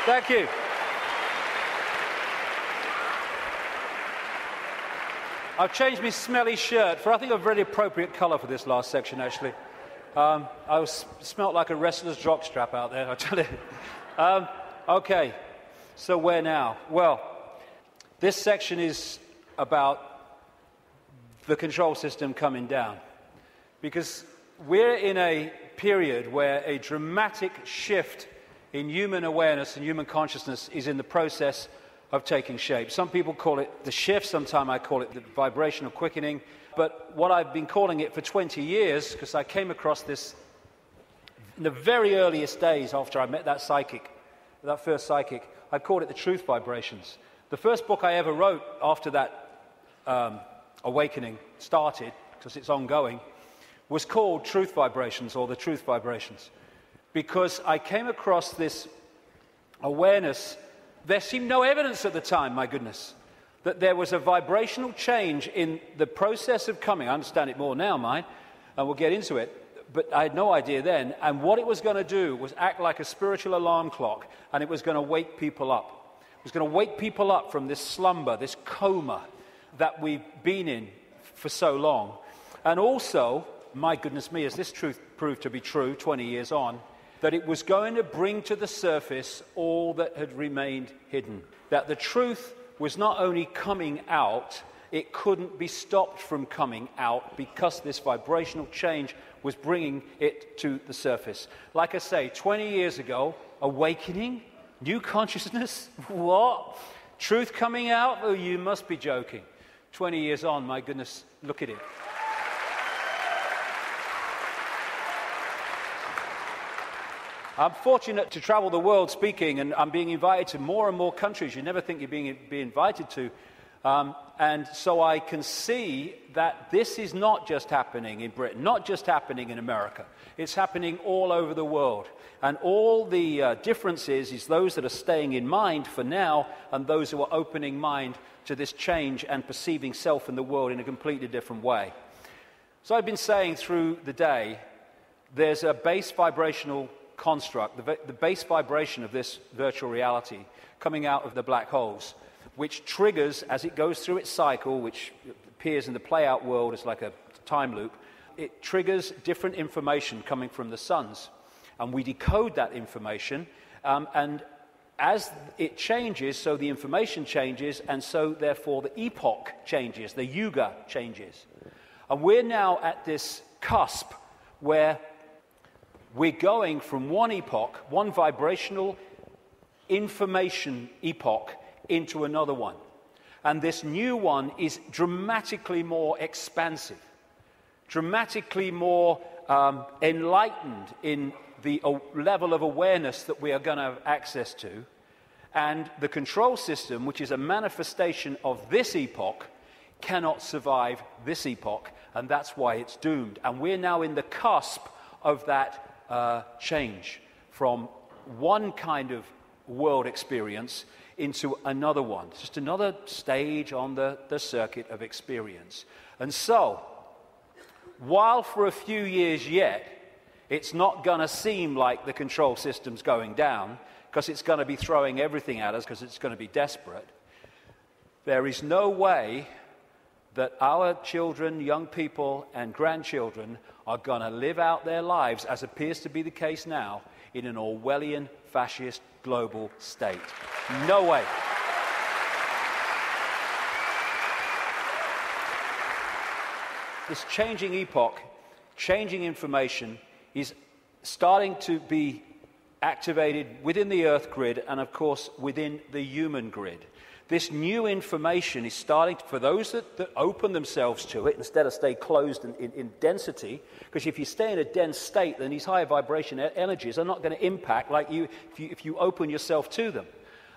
Thank you. I've changed my smelly shirt for, I think, a very appropriate colour for this last section, actually. Smelt like a wrestler's jockstrap out there, I tell you. Okay, so where now? Well, this section is about the control system coming down. Because we're in a period where a dramatic shift in human awareness and human consciousness is in the process of taking shape. Some people call it the shift, sometimes I call it the vibrational quickening, but what I've been calling it for 20 years, because I came across this in the very earliest days after I met that psychic, that first psychic, I called it the truth vibrations. The first book I ever wrote after that awakening started, because it's ongoing, was called Truth Vibrations, or the Truth Vibrations. Because I came across this awareness. There seemed no evidence at the time, my goodness, that there was a vibrational change in the process of coming. I understand it more now, mine, and we'll get into it, but I had no idea then. And what it was going to do was act like a spiritual alarm clock, and it was going to wake people up. It was going to wake people up from this slumber, this coma that we've been in for so long. And also, my goodness me, as this truth proved to be true 20 years on, that it was going to bring to the surface all that had remained hidden. That the truth was not only coming out, it couldn't be stopped from coming out because this vibrational change was bringing it to the surface. Like I say, 20 years ago, awakening, new consciousness, what? Truth coming out? Oh, you must be joking. 20 years on, my goodness, look at it. I'm fortunate to travel the world speaking, and I'm being invited to more and more countries you never think you're being invited to. And so I can see that this is not just happening in Britain, not just happening in America. It's happening all over the world. And all the differences is those that are staying in mind for now and those who are opening mind to this change and perceiving self and the world in a completely different way. So I've been saying through the day, there's a base vibrational construct, the base vibration of this virtual reality coming out of the black holes, which triggers, as it goes through its cycle, which appears in the play-out world as like a time loop, it triggers different information coming from the suns. And we decode that information, and as it changes, so the information changes, and so therefore the epoch changes, the yuga changes. And we're now at this cusp where we're going from one epoch, one vibrational information epoch, into another one. And this new one is dramatically more expansive, dramatically more enlightened in the level of awareness that we are going to have access to. And the control system, which is a manifestation of this epoch, cannot survive this epoch, and that's why it's doomed. And we're now in the cusp of that change from one kind of world experience into another one. It's just another stage on the circuit of experience. And so, while for a few years yet, it's not going to seem like the control system's going down, because it's going to be throwing everything at us, because it's going to be desperate, there is no way that our children, young people, and grandchildren are going to live out their lives, as appears to be the case now, in an Orwellian, fascist, global state. No way. This changing epoch, changing information, is starting to be activated within the Earth grid and, of course, within the human grid. This new information is starting, for those that open themselves to it, instead of stay closed in density, because if you stay in a dense state, then these higher vibration energies are not going to impact like you if you open yourself to them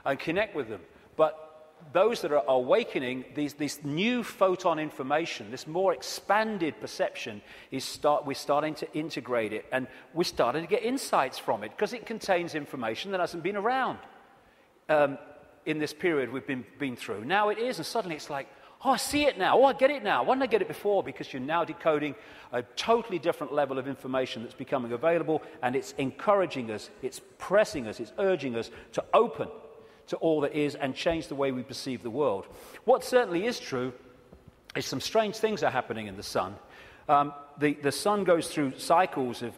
and connect with them. But those that are awakening, this new photon information, this more expanded perception, we're starting to integrate it, and we're starting to get insights from it, because it contains information that hasn't been around in this period we've been through. Now it is, and suddenly it's like, oh, I see it now. Oh, I get it now. Why didn't I get it before? Because you're now decoding a totally different level of information that's becoming available, and it's encouraging us, it's pressing us, it's urging us to open to all that is and change the way we perceive the world. What certainly is true is some strange things are happening in the sun. The sun goes through cycles of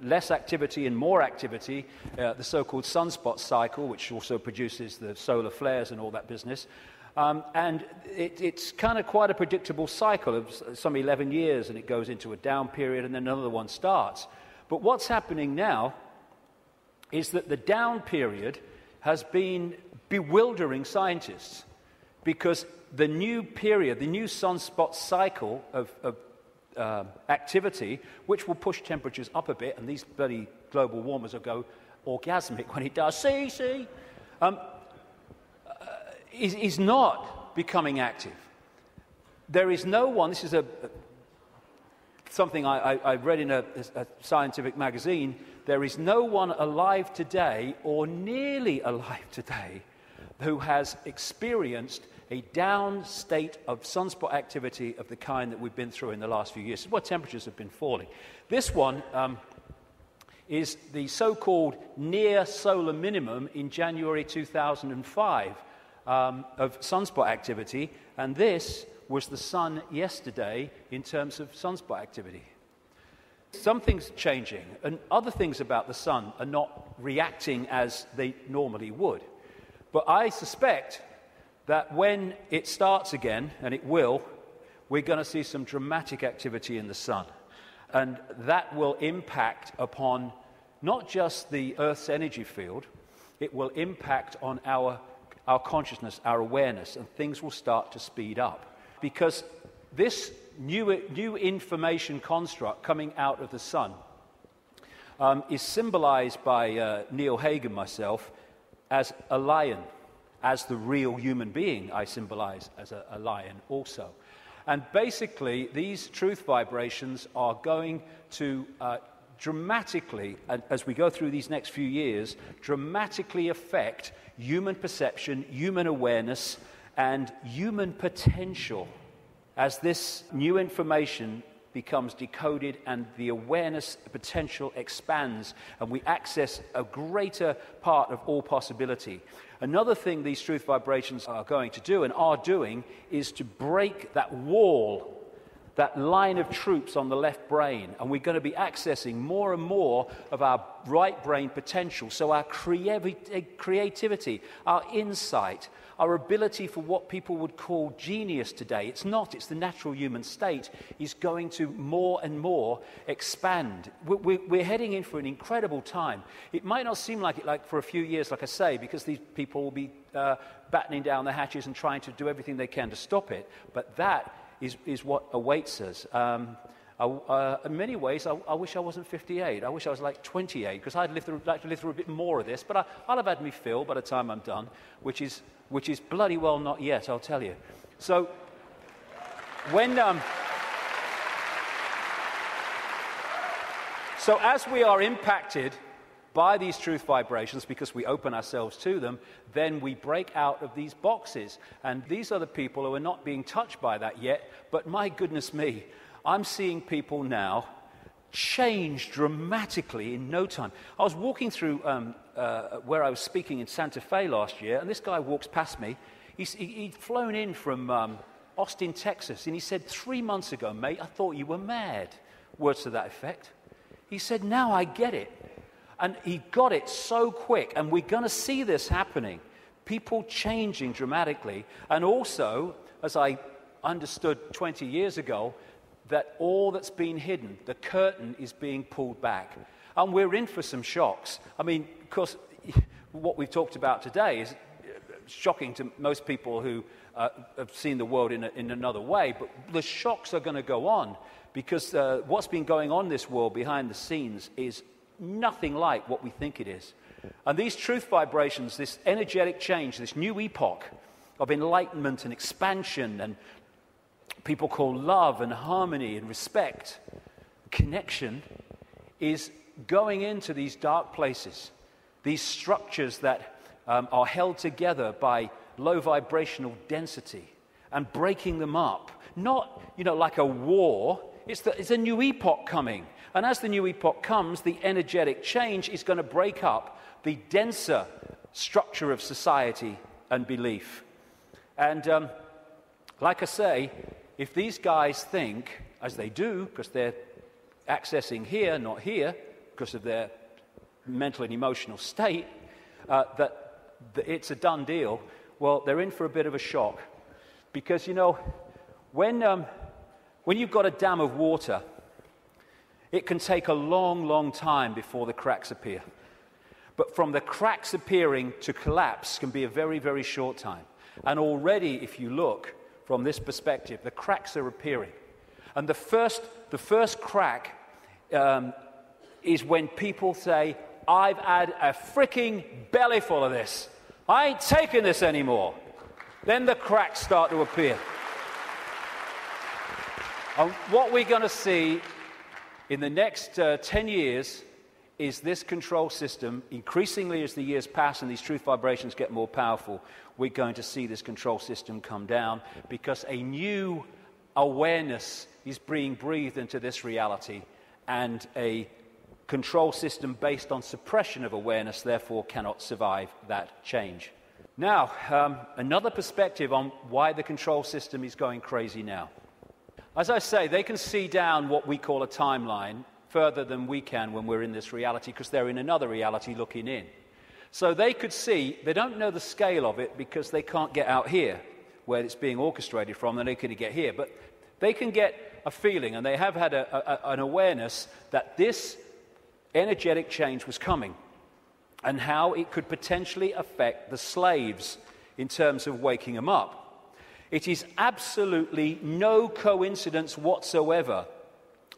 less activity and more activity, the so-called sunspot cycle, which also produces the solar flares and all that business. And it's kind of quite a predictable cycle of some 11 years, and it goes into a down period, and then another one starts. But what's happening now is that the down period has been bewildering scientists, because the new period, the new sunspot cycle of activity, which will push temperatures up a bit, and these bloody global warmers will go orgasmic when it does, is not becoming active. There is no one, this is something I read in a scientific magazine, there is no one alive today, or nearly alive today, who has experienced a down state of sunspot activity of the kind that we've been through in the last few years. This is where temperatures have been falling. This one is the so-called near solar minimum in January 2005 of sunspot activity, and this was the sun yesterday in terms of sunspot activity. Something's changing, and other things about the sun are not reacting as they normally would. But I suspect that when it starts again, and it will, we're going to see some dramatic activity in the sun. And that will impact upon not just the Earth's energy field, it will impact on our consciousness, our awareness, and things will start to speed up. Because this new information construct coming out of the sun is symbolized by Neil Haig and myself as a lion, as the real human being I symbolize as a lion also. And basically, these truth vibrations are going to dramatically, as we go through these next few years, dramatically affect human perception, human awareness, and human potential as this new information becomes decoded and the awareness potential expands and we access a greater part of all possibility. Another thing these truth vibrations are going to do and are doing is to break that wall, that line of troops on the left brain, and we're going to be accessing more and more of our right brain potential. So our creativity, our insight, our ability for what people would call genius today, it's the natural human state, is going to more and more expand. We're heading in for an incredible time. It might not seem like it like for a few years, like I say, because these people will be battening down the hatches and trying to do everything they can to stop it, but that is what awaits us. In many ways, I wish I wasn't 58. I wish I was like 28, because I'd like to live through a bit more of this. But I'll have had me fill by the time I'm done, which is bloody well not yet, I'll tell you. So when so as we are impacted by these truth vibrations, because we open ourselves to them, then we break out of these boxes. And these are the people who are not being touched by that yet, but my goodness me, I'm seeing people now change dramatically in no time. I was walking through where I was speaking in Santa Fe last year, and this guy walks past me. He'd flown in from Austin, Texas, and he said, 3 months ago, mate, I thought you were mad. Words to that effect. He said, now I get it. And he got it so quick, and we're going to see this happening. People changing dramatically, and also, as I understood 20 years ago, that all that's been hidden, the curtain is being pulled back. And we're in for some shocks. I mean, of course, what we've talked about today is shocking to most people who have seen the world in another way, but the shocks are going to go on, because what's been going on in this world behind the scenes is nothing like what we think it is. And these truth vibrations, this energetic change, this new epoch, of enlightenment and expansion, and people call love and harmony and respect, connection, is going into these dark places, these structures that are held together by low vibrational density, and breaking them up. Not, like a war. It's a new epoch coming. And as the new epoch comes, the energetic change is going to break up the denser structure of society and belief. And like I say, if these guys think, as they do, because they're accessing here, not here, because of their mental and emotional state, that it's a done deal, well, they're in for a bit of a shock. Because, when you've got a dam of water, it can take a long, long time before the cracks appear. But from the cracks appearing to collapse can be a very, very short time. And already, if you look from this perspective, the cracks are appearing. And the first crack is when people say, I've had a freaking belly full of this. I ain't taking this anymore. Then the cracks start to appear. And what we're going to see in the next 10 years is this control system, increasingly as the years pass and these truth vibrations get more powerful, we're going to see this control system come down, because a new awareness is being breathed into this reality, and a control system based on suppression of awareness therefore cannot survive that change. Now, another perspective on why the control system is going crazy now. As I say, they can see down what we call a timeline further than we can when we're in this reality, because they're in another reality looking in. So they could see, they don't know the scale of it because they can't get out here where it's being orchestrated from, and they couldn't get here. But they can get a feeling, and they have had an awareness that this energetic change was coming, and how it could potentially affect the slaves in terms of waking them up. It is absolutely no coincidence whatsoever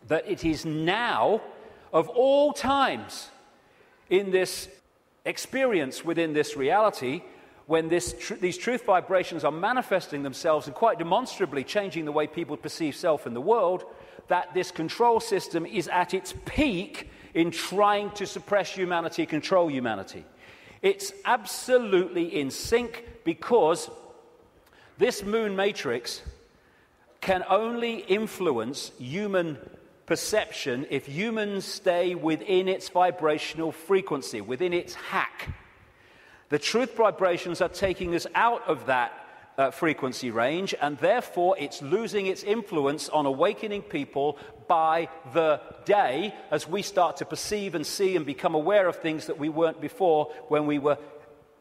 that it is now, of all times, in this experience within this reality, when these truth vibrations are manifesting themselves and quite demonstrably changing the way people perceive self and the world, that this control system is at its peak in trying to suppress humanity, control humanity. It's absolutely in sync, because this moon matrix can only influence human perception if humans stay within its vibrational frequency, within its hack. The truth vibrations are taking us out of that frequency range, and therefore it's losing its influence on awakening people by the day, as we start to perceive and see and become aware of things that we weren't before when we were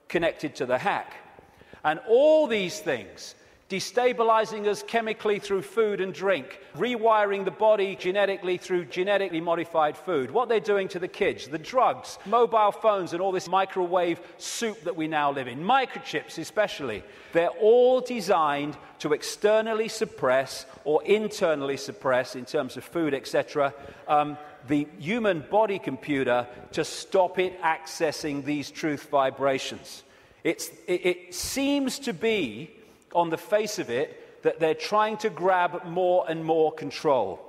connected to the hack. And all these things, destabilizing us chemically through food and drink, rewiring the body genetically through genetically modified food, what they're doing to the kids, the drugs, mobile phones, and all this microwave soup that we now live in, microchips especially, they're all designed to externally suppress or internally suppress, in terms of food, etc., the human body computer, to stop it accessing these truth vibrations. It seems to be, on the face of it, that they're trying to grab more and more control.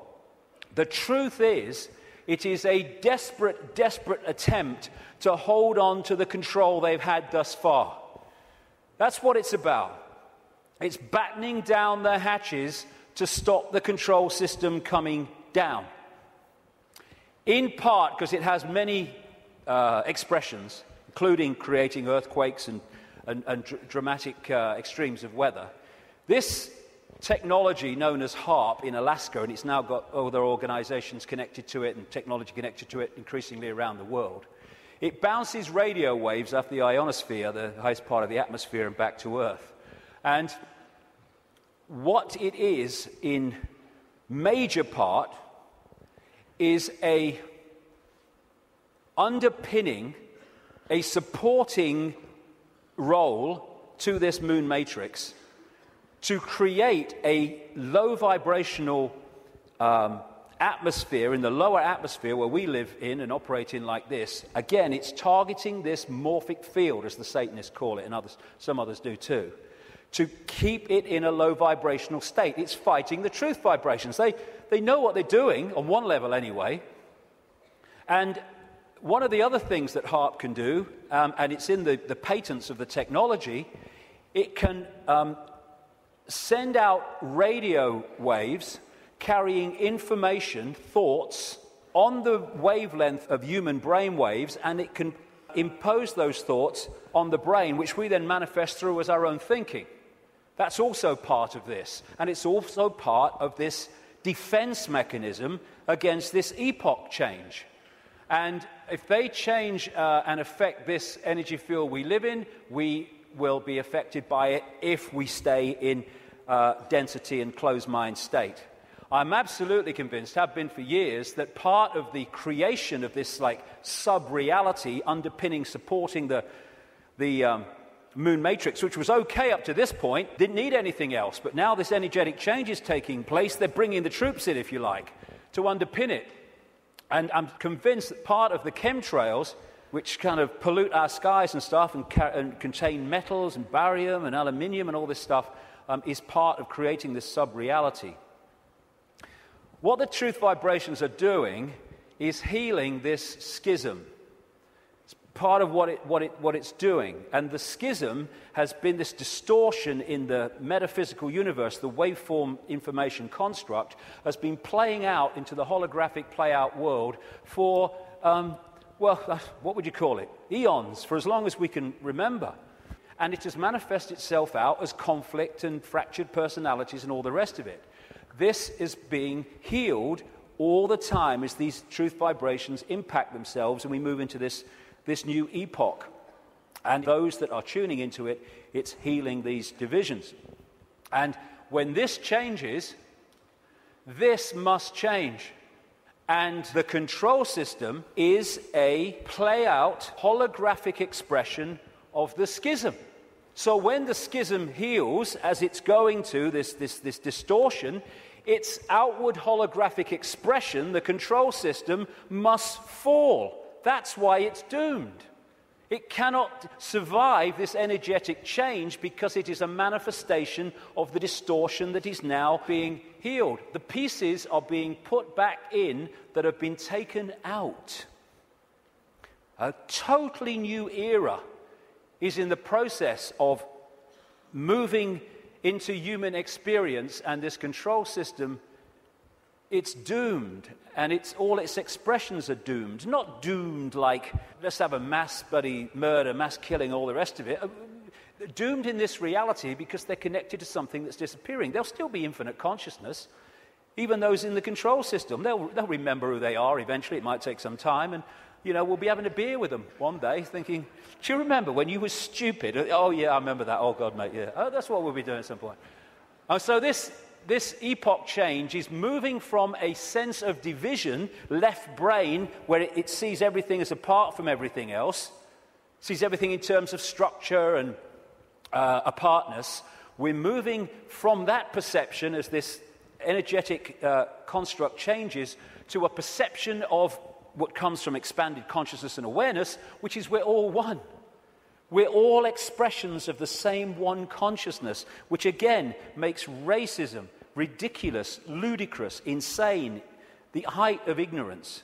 The truth is, it is a desperate, desperate attempt to hold on to the control they've had thus far. That's what it's about. It's battening down the hatches to stop the control system coming down. In part because it has many expressions, including creating earthquakes and dramatic extremes of weather. This technology known as HAARP in Alaska, and it's now got other organizations connected to it and technology connected to it increasingly around the world, it bounces radio waves off the ionosphere, the highest part of the atmosphere, and back to Earth. And what it is in major part is a underpinning, a supporting role to this moon matrix to create a low vibrational atmosphere in the lower atmosphere where we live in and operate in like this. Again, it's targeting this morphic field, as the Satanists call it, and some others do too, to keep it in a low vibrational state. It's fighting the truth vibrations. They know what they're doing, on one level anyway. And one of the other things that HAARP can do, and it's in the patents of the technology, it can send out radio waves carrying information, thoughts, on the wavelength of human brain waves, and it can impose those thoughts on the brain, which we then manifest through as our own thinking. That's also part of this, and it's also part of this defense mechanism against this epoch change. And if they change and affect this energy field we live in, we will be affected by it if we stay in density and closed mind state. I'm absolutely convinced, have been for years, that part of the creation of this like sub-reality underpinning, supporting the moon matrix, which was okay up to this point, didn't need anything else. But now this energetic change is taking place. They're bringing the troops in, if you like, to underpin it. And I'm convinced that part of the chemtrails, which kind of pollute our skies and stuff and contain metals and barium and aluminium and all this stuff, is part of creating this sub-reality. What the truth vibrations are doing is healing this schism. It's part of what it's doing. And the schism has been this distortion in the metaphysical universe, the waveform information construct, has been playing out into the holographic play-out world for, what would you call it? Eons, for as long as we can remember. And it has manifested itself out as conflict and fractured personalities and all the rest of it. This is being healed all the time as these truth vibrations impact themselves and we move into this new epoch. And those that are tuning into it, it's healing these divisions. And when this changes, this must change. And the control system is a play-out holographic expression of the schism. So when the schism heals, as it's going to, this distortion, its outward holographic expression, the control system, must fall. That's why it's doomed. It cannot survive this energetic change because it is a manifestation of the distortion that is now being healed. The pieces are being put back in that have been taken out. A totally new era is in the process of moving into human experience, and this control system, it's doomed, and all its expressions are doomed. Not doomed like, let's have a mass bloody murder, mass killing, all the rest of it. Doomed in this reality because they're connected to something that's disappearing. There'll still be infinite consciousness, even those in the control system. They'll remember who they are eventually. It might take some time, and we'll be having a beer with them one day thinking, do you remember when you were stupid? Oh, yeah, I remember that. Oh, God, mate, yeah. Oh, that's what we'll be doing at some point. So this epoch change is moving from a sense of division, left brain, where it sees everything as apart from everything else, sees everything in terms of structure and apartness. We're moving from that perception as this energetic construct changes to a perception of what comes from expanded consciousness and awareness, which is we're all one. We're all expressions of the same one consciousness, which again makes racism ridiculous, ludicrous, insane, the height of ignorance.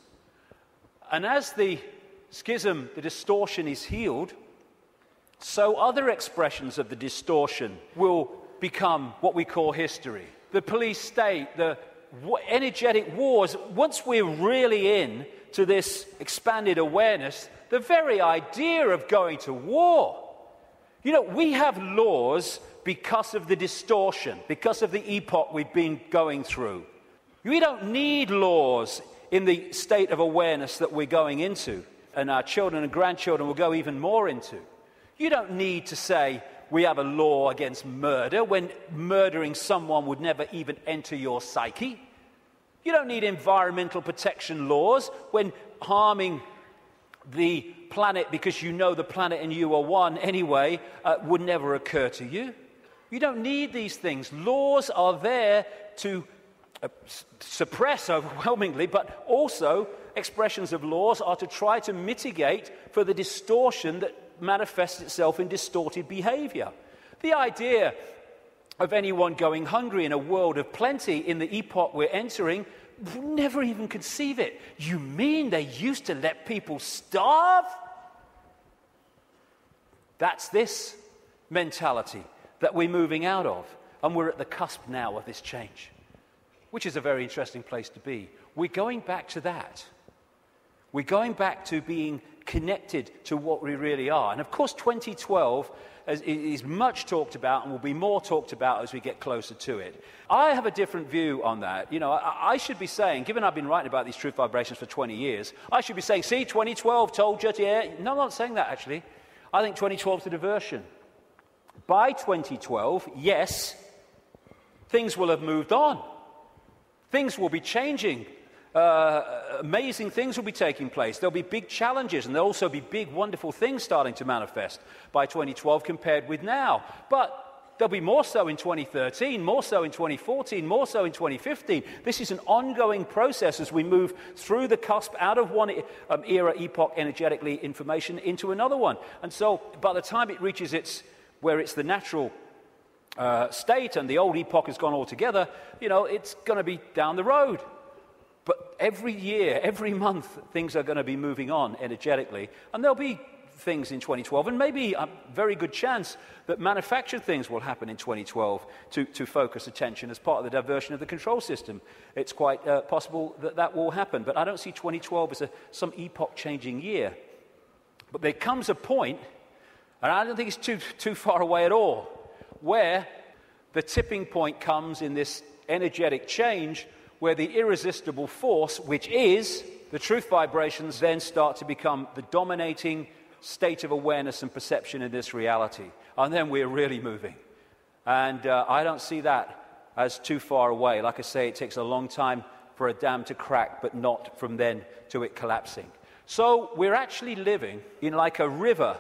And as the schism, the distortion is healed, so other expressions of the distortion will become what we call history. The police state, the energetic wars, once we're really in to this expanded awareness, the very idea of going to war. We have laws because of the distortion, because of the epoch we've been going through. We don't need laws in the state of awareness that we're going into, and our children and grandchildren will go even more into. You don't need to say we have a law against murder when murdering someone would never even enter your psyche. You don't need environmental protection laws when harming the planet because you know the planet and you are one anyway would never occur to you. You don't need these things. Laws are there to suppress overwhelmingly, but also expressions of laws are to try to mitigate for the distortion that manifests itself in distorted behavior. The idea of anyone going hungry in a world of plenty in the epoch we're entering, never even conceive it. You mean they used to let people starve? That's this mentality that we're moving out of. And we're at the cusp now of this change, which is a very interesting place to be. We're going back to that. We're going back to being connected to what we really are. And of course, 2012 is much talked about and will be more talked about as we get closer to it. I have a different view on that. You know, I should be saying, given I've been writing about these truth vibrations for 20 years, I should be saying, see, 2012 told you, yeah. No, I'm not saying that, actually. I think 2012 is a diversion. By 2012, yes, things will have moved on. Things will be changing. Amazing things will be taking place. There'll be big challenges, and there'll also be big, wonderful things starting to manifest by 2012 compared with now. But there'll be more so in 2013, more so in 2014, more so in 2015. This is an ongoing process as we move through the cusp out of one era, epoch, energetically, information, into another one. And so by the time it reaches where it's the natural state and the old epoch has gone altogether, you know, it's going to be down the road. But every year, every month, things are going to be moving on energetically. And there'll be things in 2012, and maybe a very good chance that manufactured things will happen in 2012 to focus attention as part of the diversion of the control system. It's quite possible that that will happen. But I don't see 2012 as some epoch-changing year. But there comes a point, and I don't think it's too far away at all, where the tipping point comes in this energetic change where the irresistible force, which is the truth vibrations, then start to become the dominating state of awareness and perception in this reality. And then we're really moving. And I don't see that as too far away. Like I say, it takes a long time for a dam to crack, but not from then to it collapsing. So we're actually living in like a river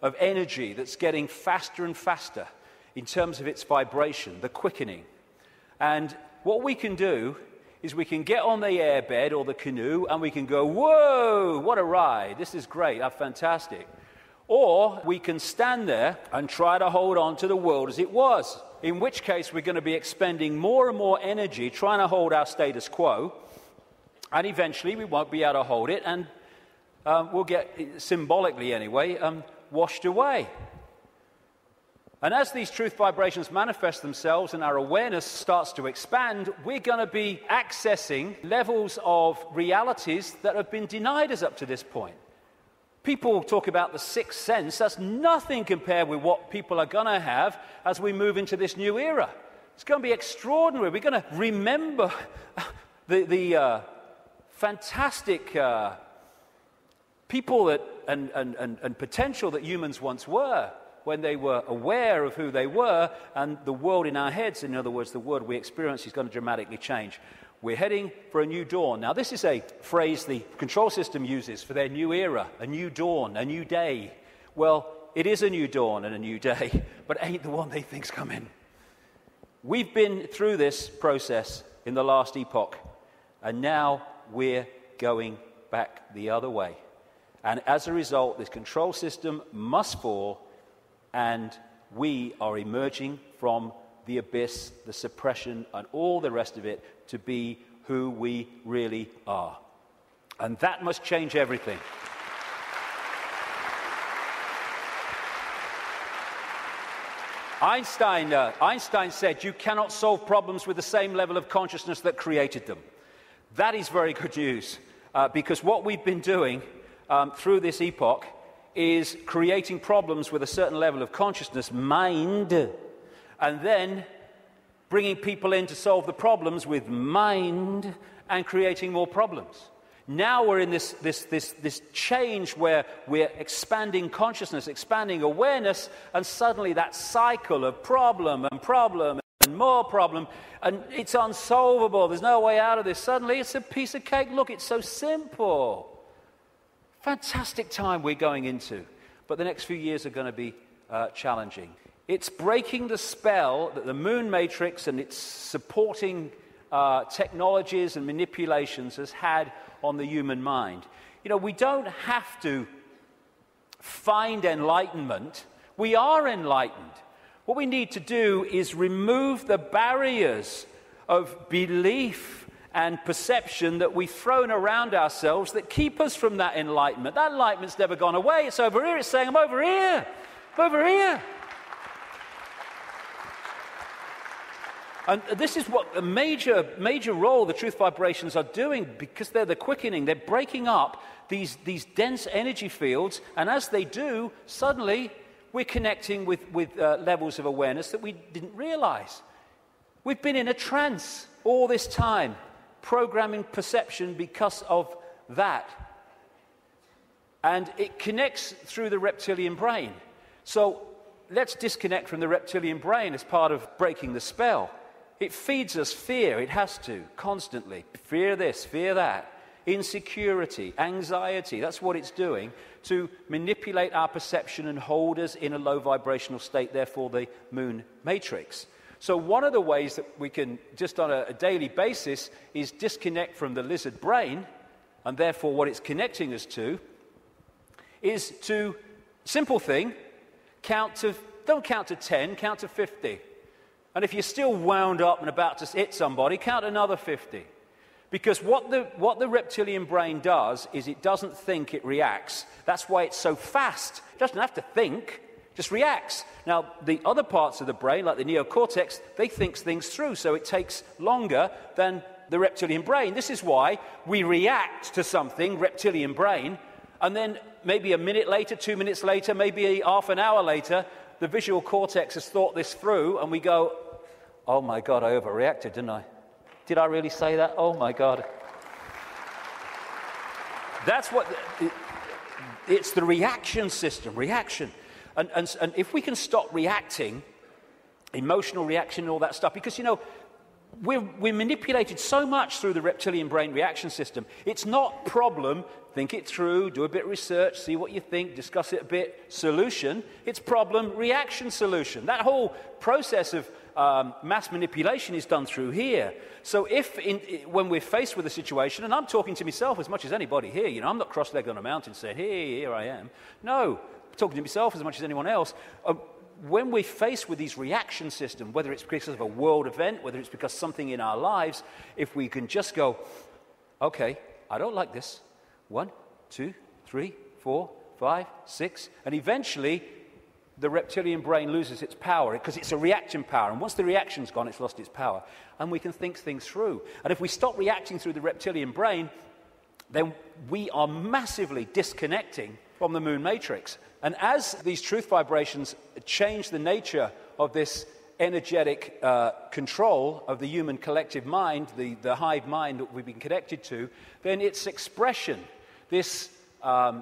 of energy that's getting faster and faster in terms of its vibration, the quickening. And what we can do is we can get on the airbed or the canoe and we can go, whoa, what a ride, this is great, that's fantastic. Or we can stand there and try to hold on to the world as it was, in which case we're going to be expending more and more energy trying to hold our status quo, and eventually we won't be able to hold it, and we'll get, symbolically anyway, washed away. And as these truth vibrations manifest themselves and our awareness starts to expand, we're going to be accessing levels of realities that have been denied us up to this point. People talk about the sixth sense. That's nothing compared with what people are going to have as we move into this new era. It's going to be extraordinary. We're going to remember the fantastic people that, and potential that humans once were, when they were aware of who they were, and the world in our heads, in other words, the world we experience, is going to dramatically change. We're heading for a new dawn. Now, this is a phrase the control system uses for their new era, a new dawn, a new day. Well, it is a new dawn and a new day, but it ain't the one they think's coming. We've been through this process in the last epoch, and now we're going back the other way. And as a result, this control system must fall, and we are emerging from the abyss, the suppression, and all the rest of it to be who we really are. And that must change everything. Einstein said, you cannot solve problems with the same level of consciousness that created them. That is very good news, because what we've been doing through this epoch is creating problems with a certain level of consciousness, mind, and then bringing people in to solve the problems with mind and creating more problems. Now we're in this change where we're expanding consciousness, expanding awareness, and suddenly that cycle of problem and more problem, and it's unsolvable. There's no way out of this. Suddenly it's a piece of cake. Look, it's so simple. Fantastic time we're going into, but the next few years are going to be challenging. It's breaking the spell that the moon matrix and its supporting technologies and manipulations has had on the human mind. You know, we don't have to find enlightenment. We are enlightened. What we need to do is remove the barriers of belief and perception that we've thrown around ourselves that keep us from that enlightenment. That enlightenment's never gone away. It's over here. It's saying, I'm over here. I'm over here. And this is what a major role the truth vibrations are doing, because they're the quickening. They're breaking up these dense energy fields, and as they do, suddenly we're connecting with levels of awareness that we didn't realize. We've been in a trance all this time, programming perception because of that. And it connects through the reptilian brain. So let's disconnect from the reptilian brain as part of breaking the spell. It feeds us fear. It has to, constantly. Fear this, fear that. Insecurity, anxiety. That's what it's doing to manipulate our perception and hold us in a low vibrational state, therefore the moon matrix. So one of the ways that we can, just on a daily basis, is disconnect from the lizard brain, and therefore what it's connecting us to, is to, simple thing, don't count to 10, count to 50. And if you're still wound up and about to hit somebody, count another 50. Because what the reptilian brain does is it doesn't think, it reacts. That's why it's so fast. It doesn't have to think, just reacts. Now, the other parts of the brain, like the neocortex, they think things through, so it takes longer than the reptilian brain. This is why we react to something, reptilian brain, and then maybe a minute later, 2 minutes later, maybe half an hour later, the visual cortex has thought this through, and we go, oh my God, I overreacted, didn't I? Did I really say that? Oh my God. That's what, it's the reaction system, reaction. And if we can stop reacting, emotional reaction and all that stuff, because, you know, we're manipulated so much through the reptilian brain reaction system. It's not problem, think it through, do a bit of research, see what you think, discuss it a bit, solution. It's problem, reaction, solution. That whole process of mass manipulation is done through here. So when we're faced with a situation, and I'm talking to myself as much as anybody here, you know, I'm not cross-legged on a mountain saying, hey, here I am. No, I'm talking to myself as much as anyone else. When we're faced with these reaction systems, whether it's because of a world event, whether it's because something in our lives, if we can just go, okay, I don't like this. 1, 2, 3, 4, 5, 6, and eventually the reptilian brain loses its power because it's a reaction power. And once the reaction's gone, it's lost its power. And we can think things through. And if we stop reacting through the reptilian brain, then we are massively disconnecting from the moon matrix. And as these truth vibrations change the nature of this energetic control of the human collective mind, the hive mind that we've been connected to, then its expression, this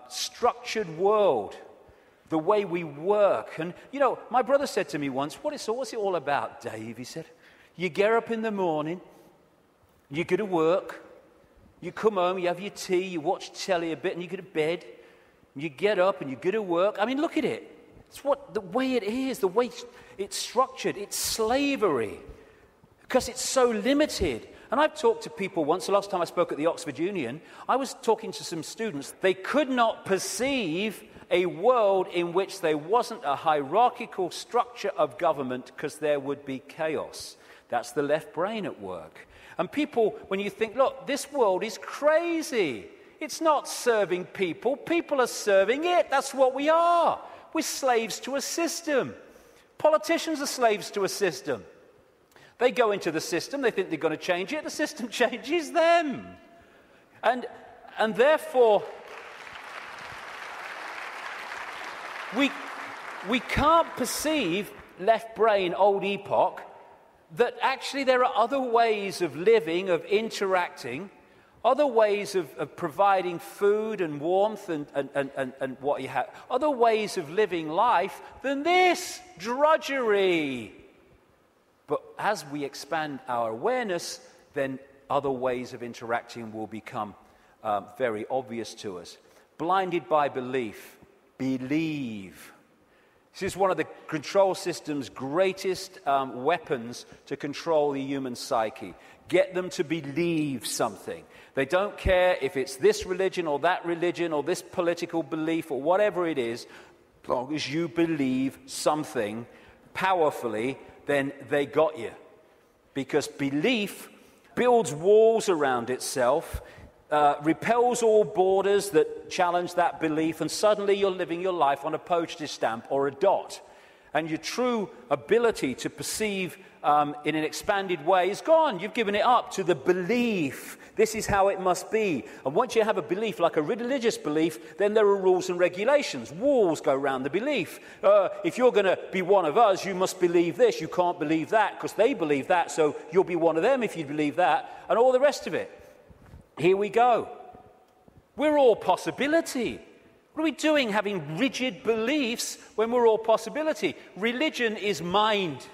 structured world, the way we work. And, you know, my brother said to me once, what's it all about, Dave? He said, you get up in the morning, you go to work, you come home, you have your tea, you watch telly a bit, and you go to bed. You get up and you go to work. I mean, look at it. It's the way it is, the way it's structured. It's slavery because it's so limited. And I've talked to people once, the last time I spoke at the Oxford Union, I was talking to some students. They could not perceive a world in which there wasn't a hierarchical structure of government because there would be chaos. That's the left brain at work. And people, when you think, look, this world is crazy. It's not serving people. People are serving it. That's what we are. We're slaves to a system. Politicians are slaves to a system. They go into the system. They think they're going to change it. The system changes them. And therefore, we can't perceive left brain, old epoch, that actually there are other ways of living, of interacting, other ways of providing food and warmth and what you have, other ways of living life than this drudgery. But as we expand our awareness, then other ways of interacting will become very obvious to us. Blinded by belief, believe. This is one of the control system's greatest weapons to control the human psyche. Get them to believe something. They don't care if it's this religion or this political belief or whatever it is, as long as you believe something, powerfully, then they got you. Because belief builds walls around itself, repels all borders that challenge that belief, and suddenly you're living your life on a postage stamp or a dot. And your true ability to perceive in an expanded way is gone. You've given it up to the belief. This is how it must be. And once you have a belief, like a religious belief, then there are rules and regulations. Walls go around the belief. If you're going to be one of us, you must believe this. You can't believe that because they believe that, so you'll be one of them if you believe that, and all the rest of it. Here we go. We're all possibility. What are we doing having rigid beliefs when we're all possibility? Religion is mind.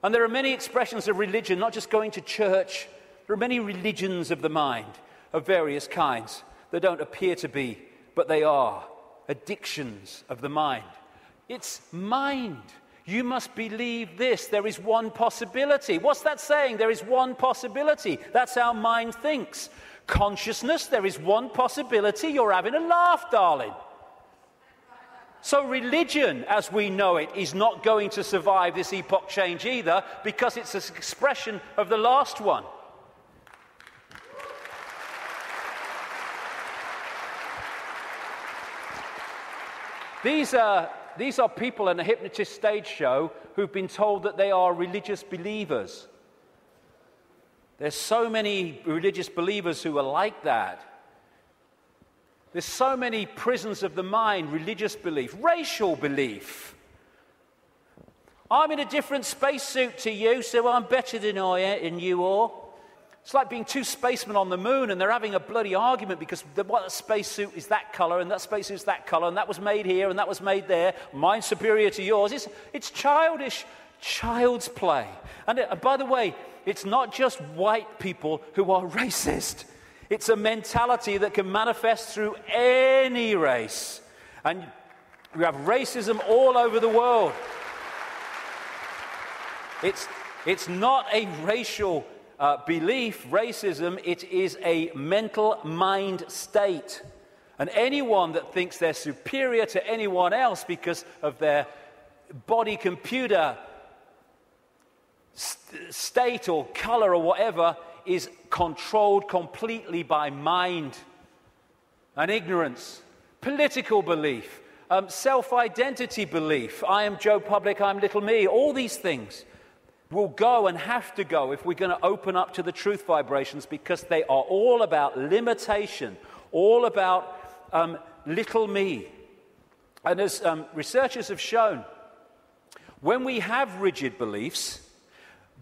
And there are many expressions of religion, not just going to church. There are many religions of the mind of various kinds that don't appear to be, but they are addictions of the mind. It's mind. You must believe this. There is one possibility. What's that saying? There is one possibility. That's how mind thinks. Consciousness, there is one possibility. You're having a laugh, darling. So religion, as we know it, is not going to survive this epoch change either, because it's an expression of the last one. These are people in a hypnotist stage show who've been told that they are religious believers. There's so many religious believers who are like that. There's so many prisons of the mind, religious belief, racial belief. I'm in a different spacesuit to you, so I'm better than you all. It's like being two spacemen on the moon and they're having a bloody argument because what spacesuit is that colour and that spacesuit is that colour and that was made here and that was made there. Mine's superior to yours. It's childish, child's play. And by the way, it's not just white people who are racist. It's a mentality that can manifest through any race. And we have racism all over the world. It's not a racial belief, racism. It is a mental mind state. And anyone that thinks they're superior to anyone else because of their body computer state or color or whatever is controlled completely by mind and ignorance, political belief, self-identity belief. I am Joe Public, I'm little me. All these things will go and have to go if we're going to open up to the truth vibrations, because they are all about limitation, all about little me. And as researchers have shown, when we have rigid beliefs,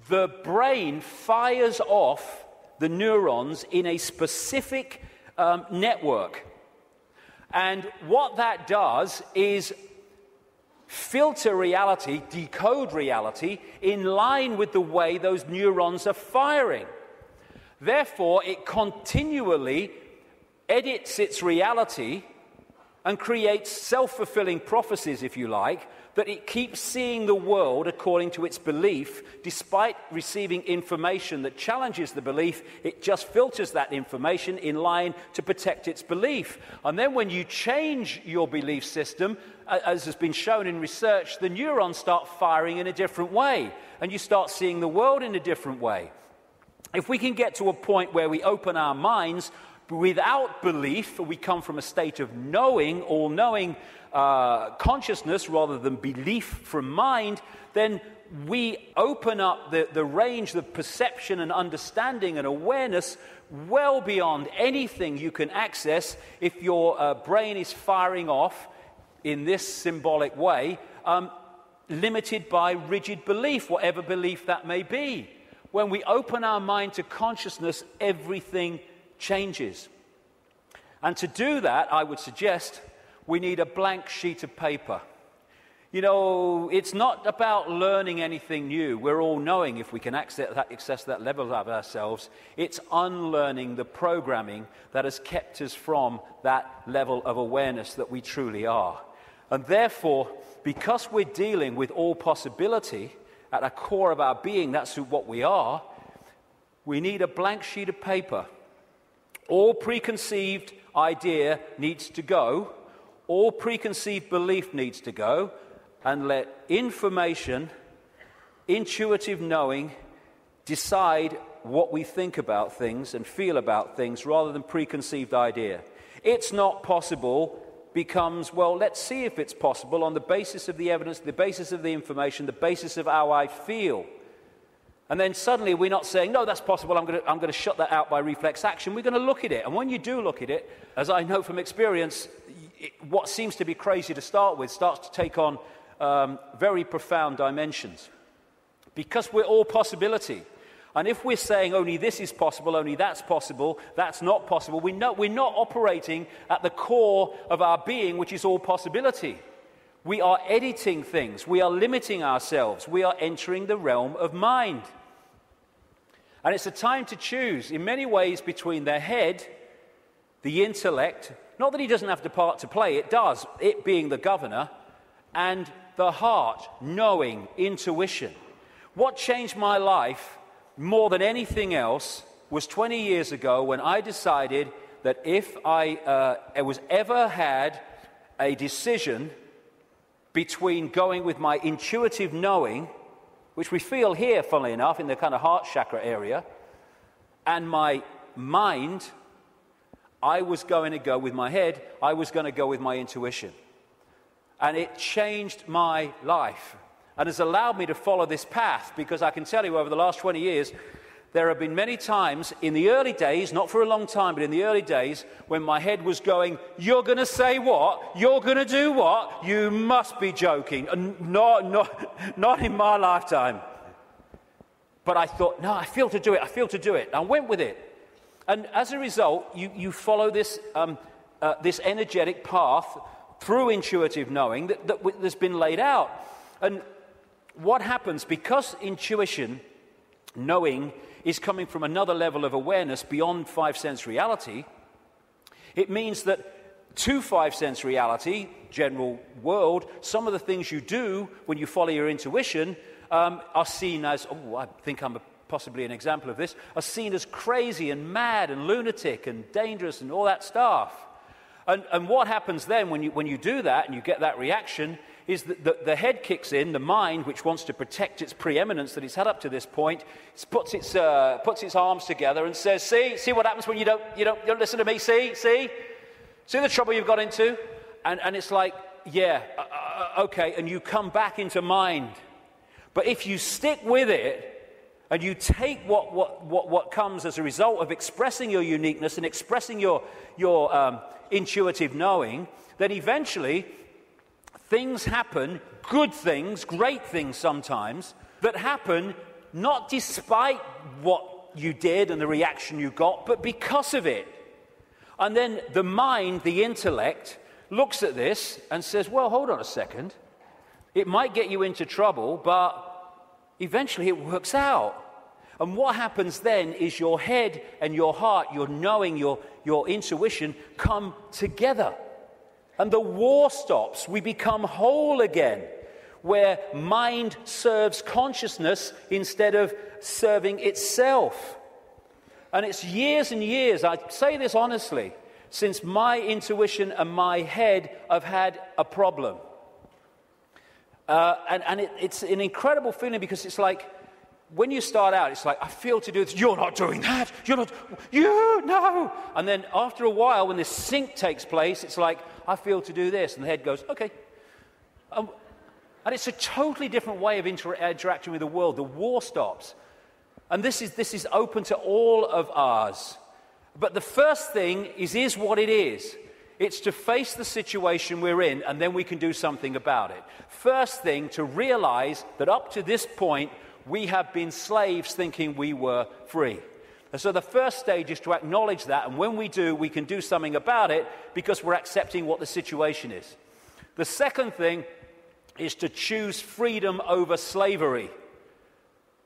the brain fires off the neurons in a specific network. And what that does is filter reality, decode reality, in line with the way those neurons are firing. Therefore, it continually edits its reality and creates self-fulfilling prophecies, if you like, that it keeps seeing the world according to its belief. Despite receiving information that challenges the belief, it just filters that information in line to protect its belief. And then when you change your belief system, as has been shown in research, the neurons start firing in a different way, and you start seeing the world in a different way. If we can get to a point where we open our minds without belief, we come from a state of knowing, all-knowing consciousness rather than belief from mind, then we open up the range of perception and understanding and awareness well beyond anything you can access if your brain is firing off in this symbolic way, limited by rigid belief, whatever belief that may be. When we open our mind to consciousness, everything changes. And to do that, I would suggest we need a blank sheet of paper. You know, it's not about learning anything new. We're all knowing if we can access that level of ourselves. It's unlearning the programming that has kept us from that level of awareness that we truly are. And therefore, because we're dealing with all possibility at the core of our being, that's what we are, we need a blank sheet of paper. All preconceived idea needs to go. All preconceived belief needs to go. and let information, intuitive knowing, decide what we think about things and feel about things rather than preconceived idea. It's not possible becomes, well, let's see if it's possible on the basis of the evidence, the basis of the information, the basis of how I feel. And then suddenly we're not saying, no, that's possible, I'm going to shut that out by reflex action. We're going to look at it. And when you do look at it, as I know from experience, what seems to be crazy to start with starts to take on very profound dimensions. Because we're all possibility. And if we're saying only this is possible, only that's not possible, we're not operating at the core of our being, which is all possibility. We are editing things. We are limiting ourselves. We are entering the realm of mind. And it's a time to choose, in many ways, between the head, the intellect, not that he doesn't have the part to play, it does, it being the governor, and the heart, knowing, intuition. What changed my life more than anything else was 20 years ago when I decided that if I was ever had a decision between going with my intuitive knowing, which we feel here, funnily enough, in the kind of heart chakra area, and my mind, I was going to go with my head, I was going to go with my intuition. And it changed my life. And has allowed me to follow this path, because I can tell you over the last 20 years, there have been many times in the early days, not for a long time, but in the early days, when my head was going, you're going to say what? You're going to do what? You must be joking. Not in my lifetime. But I thought, no, I feel to do it. I went with it. And as a result, you follow this energetic path through intuitive knowing that's been laid out. And what happens, because intuition, knowing, is coming from another level of awareness beyond five-sense reality, it means that to five-sense reality, general world, some of the things you do when you follow your intuition are seen as, I think I'm possibly an example of this, are seen as crazy and mad and lunatic and dangerous and all that stuff. And what happens then when you do that and you get that reaction is that the head kicks in, the mind, which wants to protect its preeminence that it's had up to this point, puts its arms together and says, see what happens when you don't listen to me, see the trouble you've got into? And it's like, okay, and you come back into mind. But if you stick with it, and you take what comes as a result of expressing your uniqueness and expressing your intuitive knowing, then eventually things happen, good things, great things sometimes, that happen not despite what you did and the reaction you got, but because of it. And then the mind, the intellect, looks at this and says, well, hold on a second. It might get you into trouble, but eventually it works out. And what happens then is your head and your heart, your knowing, your intuition come together. And the war stops. We become whole again, where mind serves consciousness instead of serving itself. And it's years and years, I say this honestly, since my intuition and my head have had a problem. It's an incredible feeling, because it's like, when you start out, it's like, I feel to do this. You're not doing that. No. And then after a while, when this sync takes place, it's like, I feel to do this. And the head goes, okay. And it's a totally different way of interacting with the world. The war stops. And this is open to all of ours. But the first thing is what it is. It's to face the situation we're in, and then we can do something about it. First thing, to realize that up to this point, we have been slaves thinking we were free. And so the first stage is to acknowledge that, and when we do, we can do something about it because we're accepting what the situation is. The second thing is to choose freedom over slavery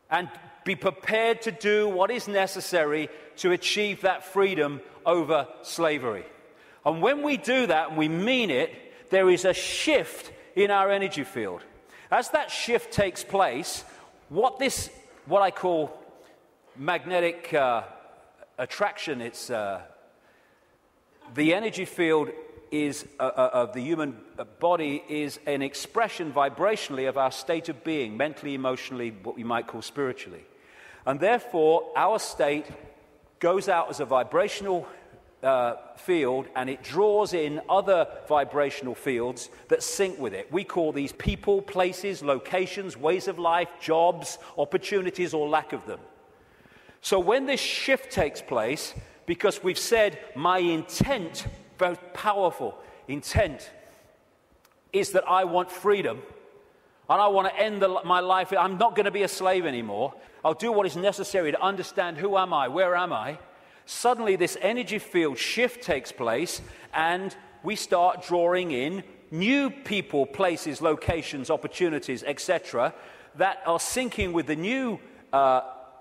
and be prepared to do what is necessary to achieve that freedom over slavery. And when we do that and we mean it, there is a shift in our energy field. As that shift takes place, what I call magnetic attraction, it's the energy field of the human body is an expression vibrationally of our state of being, mentally, emotionally, what we might call spiritually. And therefore, our state goes out as a vibrational field, and it draws in other vibrational fields that sync with it. We call these people, places, locations, ways of life, jobs, opportunities, or lack of them. So when this shift takes place, because we've said my intent, very powerful intent, is that I want freedom, and I want to end my life. I'm not going to be a slave anymore. I'll do what is necessary to understand who am I, where am I. Suddenly this energy field shift takes place, and we start drawing in new people, places, locations, opportunities, etc., that are syncing with the new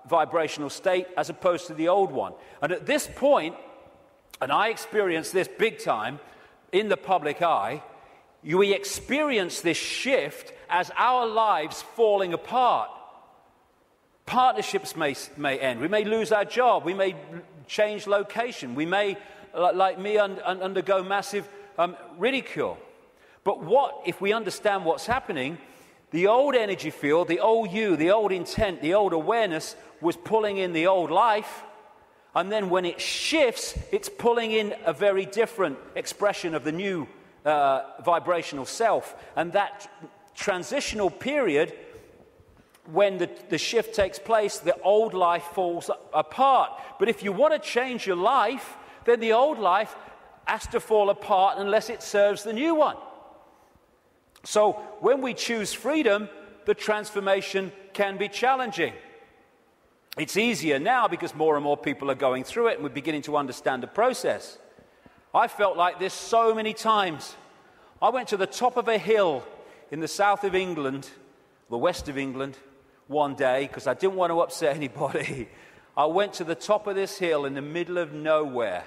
vibrational state as opposed to the old one. And at this point, and I experienced this big time in the public eye, we experience this shift as our lives falling apart. Partnerships may end. We may lose our job. We may change location. We may, like me, undergo massive ridicule. But what if we understand what's happening? The old energy field, the old you, the old intent, the old awareness was pulling in the old life. And then when it shifts, it's pulling in a very different expression of the new vibrational self. And that transitional period, when the shift takes place, the old life falls apart. But if you want to change your life, then the old life has to fall apart unless it serves the new one. So when we choose freedom, the transformation can be challenging. It's easier now because more and more people are going through it and we're beginning to understand the process. I felt like this so many times. I went to the top of a hill in the south of England, the west of England, one day because I didn't want to upset anybody. I went to the top of this hill in the middle of nowhere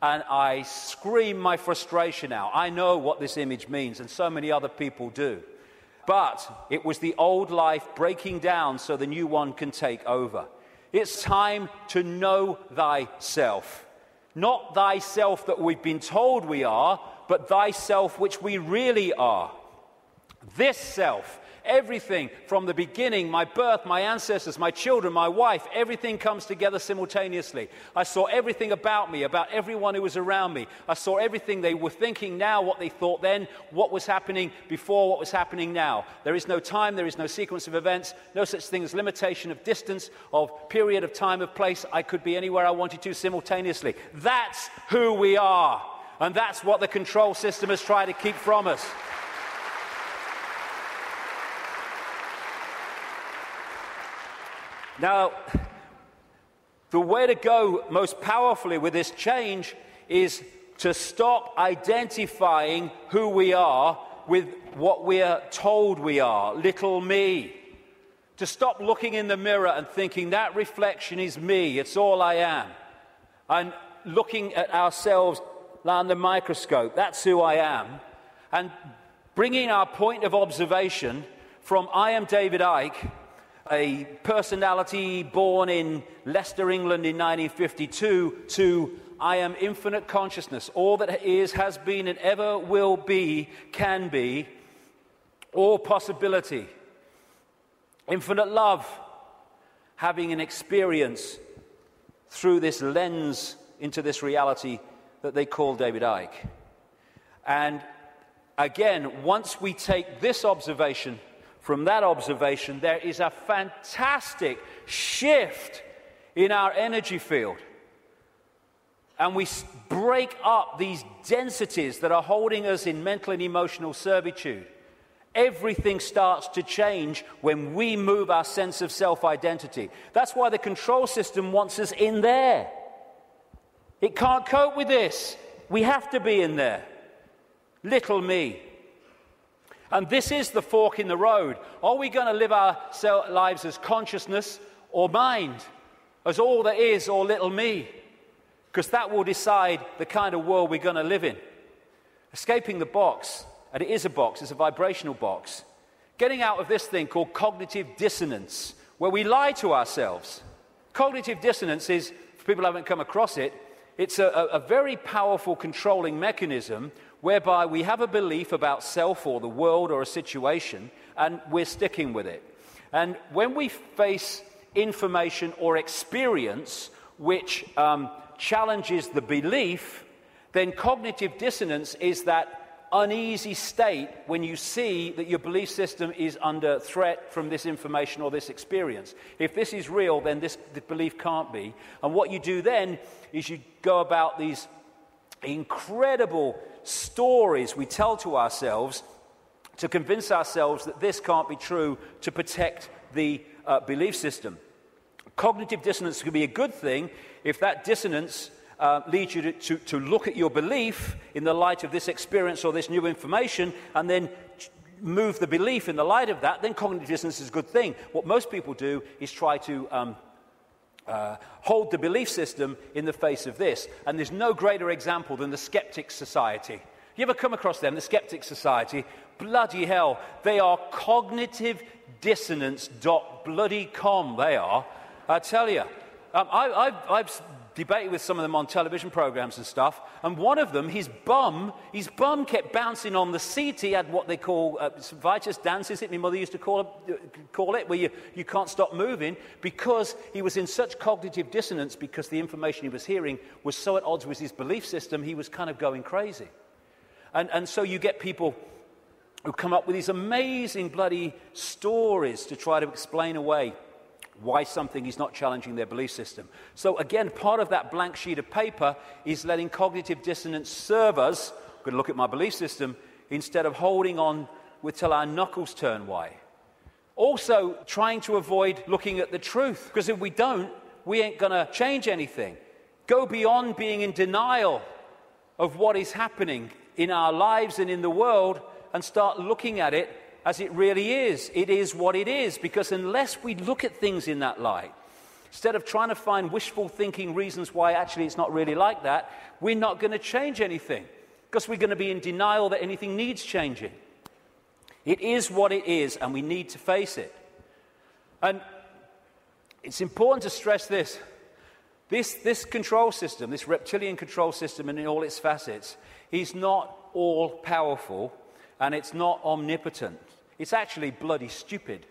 and I screamed my frustration out. I know what this image means, and so many other people do. But it was the old life breaking down so the new one can take over. It's time to know thyself. Not thyself that we've been told we are, but thyself which we really are. This self, everything from the beginning, my birth, my ancestors, my children, my wife, everything comes together simultaneously. I saw everything about me, about everyone who was around me. I saw everything they were thinking now, what they thought then, what was happening before, what was happening now. There is no time, there is no sequence of events, no such thing as limitation of distance, of period of time, of place. I could be anywhere I wanted to simultaneously. That's who we are. And that's what the control system has tried to keep from us. Now, the way to go most powerfully with this change is to stop identifying who we are with what we are told we are, little me. To stop looking in the mirror and thinking that reflection is me, it's all I am. And looking at ourselves under the microscope, that's who I am. And bringing our point of observation from I am David Icke, a personality born in Leicester, England in 1952, to I am infinite consciousness. All that is, has been, and ever will be, can be, all possibility. Infinite love, having an experience through this lens into this reality that they call David Icke. And again, once we take this observation, from that observation, there is a fantastic shift in our energy field. And we break up these densities that are holding us in mental and emotional servitude. Everything starts to change when we move our sense of self-identity. That's why the control system wants us in there. It can't cope with this. We have to be in there. Little me. And this is the fork in the road. Are we going to live our lives as consciousness or mind? As all there is or little me? Because that will decide the kind of world we're going to live in. Escaping the box, and it is a box, it's a vibrational box. Getting out of this thing called cognitive dissonance, where we lie to ourselves. Cognitive dissonance is, if people haven't come across it, it's a very powerful controlling mechanism whereby we have a belief about self or the world or a situation, and we're sticking with it. And when we face information or experience which challenges the belief, then cognitive dissonance is that uneasy state when you see that your belief system is under threat from this information or this experience. If this is real, then the belief can't be. And what you do then is you go about these incredible stories we tell to ourselves to convince ourselves that this can't be true, to protect the belief system. Cognitive dissonance can be a good thing if that dissonance leads you to look at your belief in the light of this experience or this new information, and then move the belief in the light of that. Then cognitive dissonance is a good thing. What most people do is try to hold the belief system in the face of this. And there's no greater example than the Skeptics Society. You ever come across them, the Skeptics Society? Bloody hell, they are cognitive dissonance.com, they are. I tell you, I've debated with some of them on television programs and stuff, and one of them, his bum kept bouncing on the seat. He had what they call Vitus dance, is it? My mother used to call it, where you can't stop moving, because he was in such cognitive dissonance, because the information he was hearing was so at odds with his belief system, he was kind of going crazy. And so you get people who come up with these amazing bloody stories to try to explain away why something is not challenging their belief system. So again, part of that blank sheet of paper is letting cognitive dissonance serve us. I'm going to look at my belief system instead of holding on till our knuckles turn white. Also, trying to avoid looking at the truth, because if we don't, we ain't going to change anything. Go beyond being in denial of what is happening in our lives and in the world, and start looking at it as it really is. It is what it is, because unless we look at things in that light, instead of trying to find wishful thinking reasons why actually it's not really like that, we're not going to change anything, because we're going to be in denial that anything needs changing. It is what it is, and we need to face it. And it's important to stress this. This control system, this reptilian control system in all its facets, is not all-powerful, and it's not omnipotent. It's actually bloody stupid.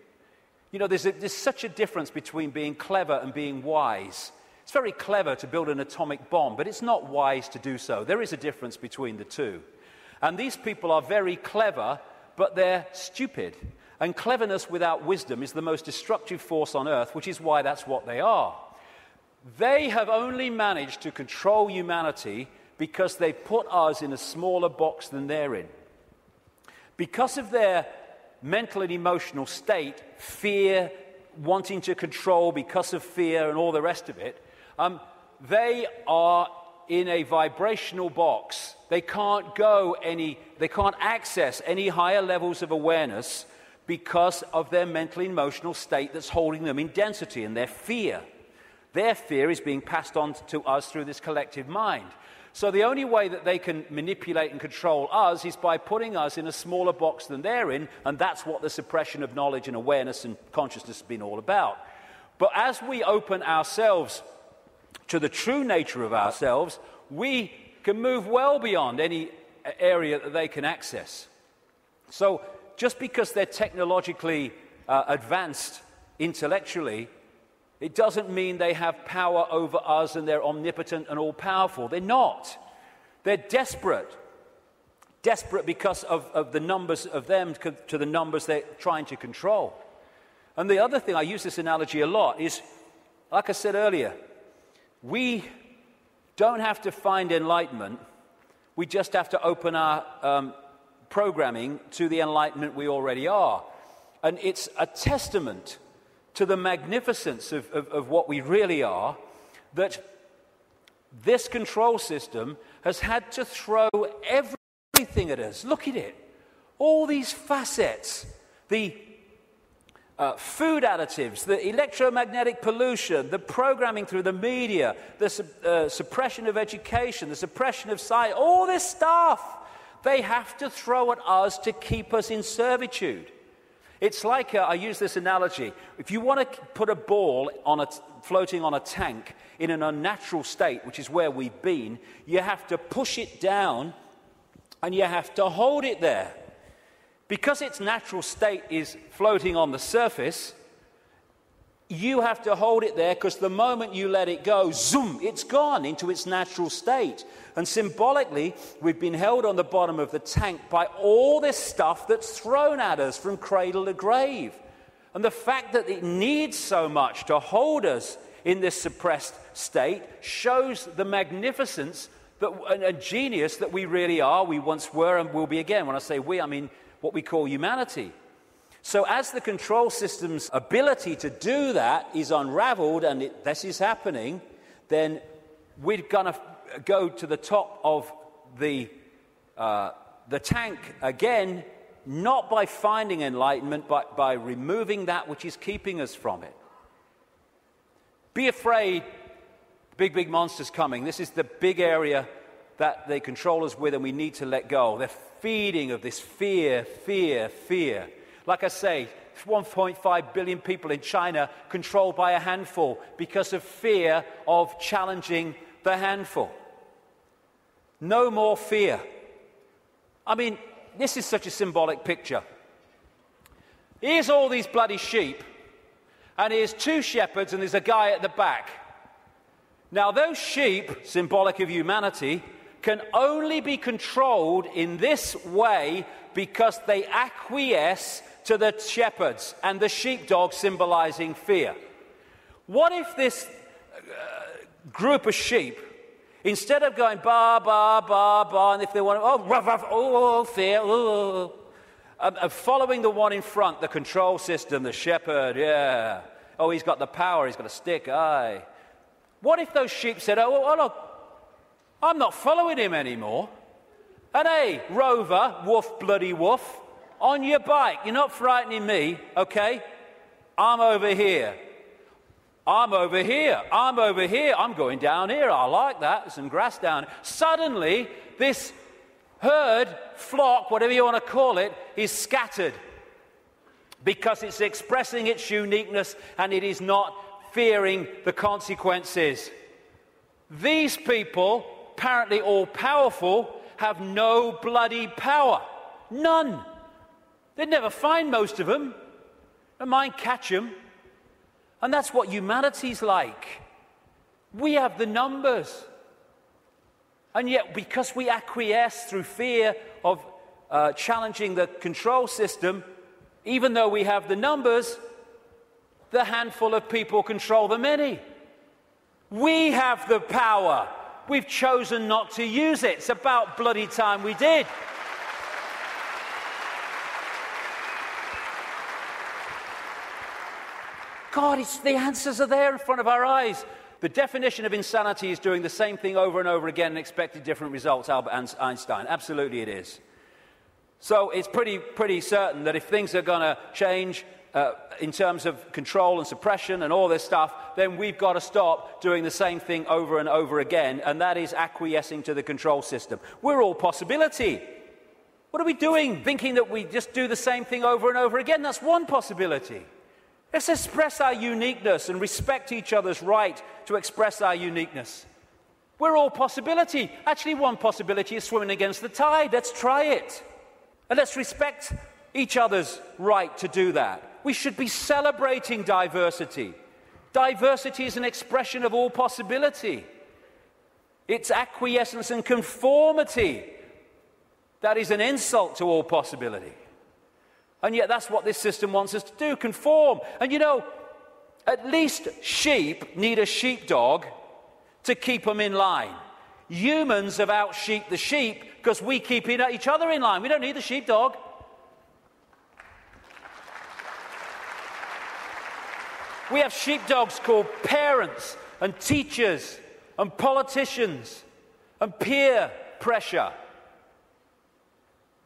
You know, there's such a difference between being clever and being wise. It's very clever to build an atomic bomb, but it's not wise to do so. There is a difference between the two. And these people are very clever, but they're stupid. And cleverness without wisdom is the most destructive force on earth, which is why that's what they are. They have only managed to control humanity because they put us in a smaller box than they're in. Because of their mental and emotional state, fear, wanting to control because of fear and all the rest of it, they are in a vibrational box. They can't access any higher levels of awareness because of their mental and emotional state that's holding them in density, and their fear. Their fear is being passed on to us through this collective mind. So the only way that they can manipulate and control us is by putting us in a smaller box than they're in, and that's what the suppression of knowledge and awareness and consciousness has been all about. But as we open ourselves to the true nature of ourselves, we can move well beyond any area that they can access. So just because they're technologically advanced intellectually, it doesn't mean they have power over us and they're omnipotent and all-powerful. They're not. They're desperate. Desperate because of the numbers of them to the numbers they're trying to control. And the other thing, I use this analogy a lot, is, like I said earlier, we don't have to find enlightenment. We just have to open our programming to the enlightenment we already are. And it's a testament to the magnificence of what we really are, that this control system has had to throw everything at us. Look at it. All these facets, the food additives, the electromagnetic pollution, the programming through the media, the suppression of education, the suppression of science, all this stuff, they have to throw at us to keep us in servitude. It's like, I use this analogy, if you want to put a ball floating on a tank in an unnatural state, which is where we've been, you have to push it down And you have to hold it there. Because its natural state is floating on the surface, you have to hold it there, because the moment you let it go, zoom, it's gone into its natural state. And symbolically, we've been held on the bottom of the tank by all this stuff that's thrown at us from cradle to grave. And the fact that it needs so much to hold us in this suppressed state shows the magnificence and genius that we really are, we once were, and will be again. When I say we, I mean what we call humanity. So as the control system's ability to do that is unraveled, and this is happening, then we're going to go to the top of the tank again, not by finding enlightenment, but by removing that which is keeping us from it. Be afraid, big monsters coming. This is the big area that they control us with, and we need to let go. They're feeding of this fear. Like I say, 1.5 billion people in China controlled by a handful because of fear of challenging the handful. No more fear. I mean, this is such a symbolic picture. Here's all these bloody sheep, and here's 2 shepherds, and there's a guy at the back. Now, those sheep, symbolic of humanity, can only be controlled in this way because they acquiesce to the shepherds, and the sheepdog symbolizing fear. What if this group of sheep, instead of going ba, ba, ba, ba, and if they want to, oh, ruff, ruff, oh, fear, oh, following the one in front, the control system, the shepherd, yeah. Oh, he's got the power, he's got a stick, aye. What if those sheep said, oh, look, I'm not following him anymore. And hey, Rover, woof, bloody woof, on your bike, you're not frightening me, okay? I'm over here. I'm going down here. I like that. There's some grass down here. Suddenly, this herd, flock, whatever you want to call it, is scattered because it's expressing its uniqueness and it is not fearing the consequences. These people, apparently all powerful, have no bloody power. None. They'd never find most of them. Don't mind catch them. And that's what humanity's like. We have the numbers. And yet, because we acquiesce through fear of challenging the control system, even though we have the numbers, the handful of people control the many. We have the power. We've chosen not to use it. It's about bloody time we did. God, the answers are there in front of our eyes. The definition of insanity is doing the same thing over and over again and expecting different results, Albert Einstein. Absolutely it is. So it's pretty certain that if things are going to change in terms of control and suppression and all this stuff, then we've got to stop doing the same thing over and over again, and that is acquiescing to the control system. We're all possibility. What are we doing, thinking that we just do the same thing over and over again? That's one possibility. Let's express our uniqueness and respect each other's right to express our uniqueness. We're all possibility. Actually, one possibility is swimming against the tide. Let's try it. And let's respect each other's right to do that. We should be celebrating diversity. Diversity is an expression of all possibility. It's acquiescence and conformity that is an insult to all possibility. And yet that's what this system wants us to do, conform. And you know, at least sheep need a sheepdog to keep them in line. Humans have out-sheeped the sheep because we keep each other in line. We don't need the sheepdog. We have sheepdogs called parents and teachers and politicians and peer pressure.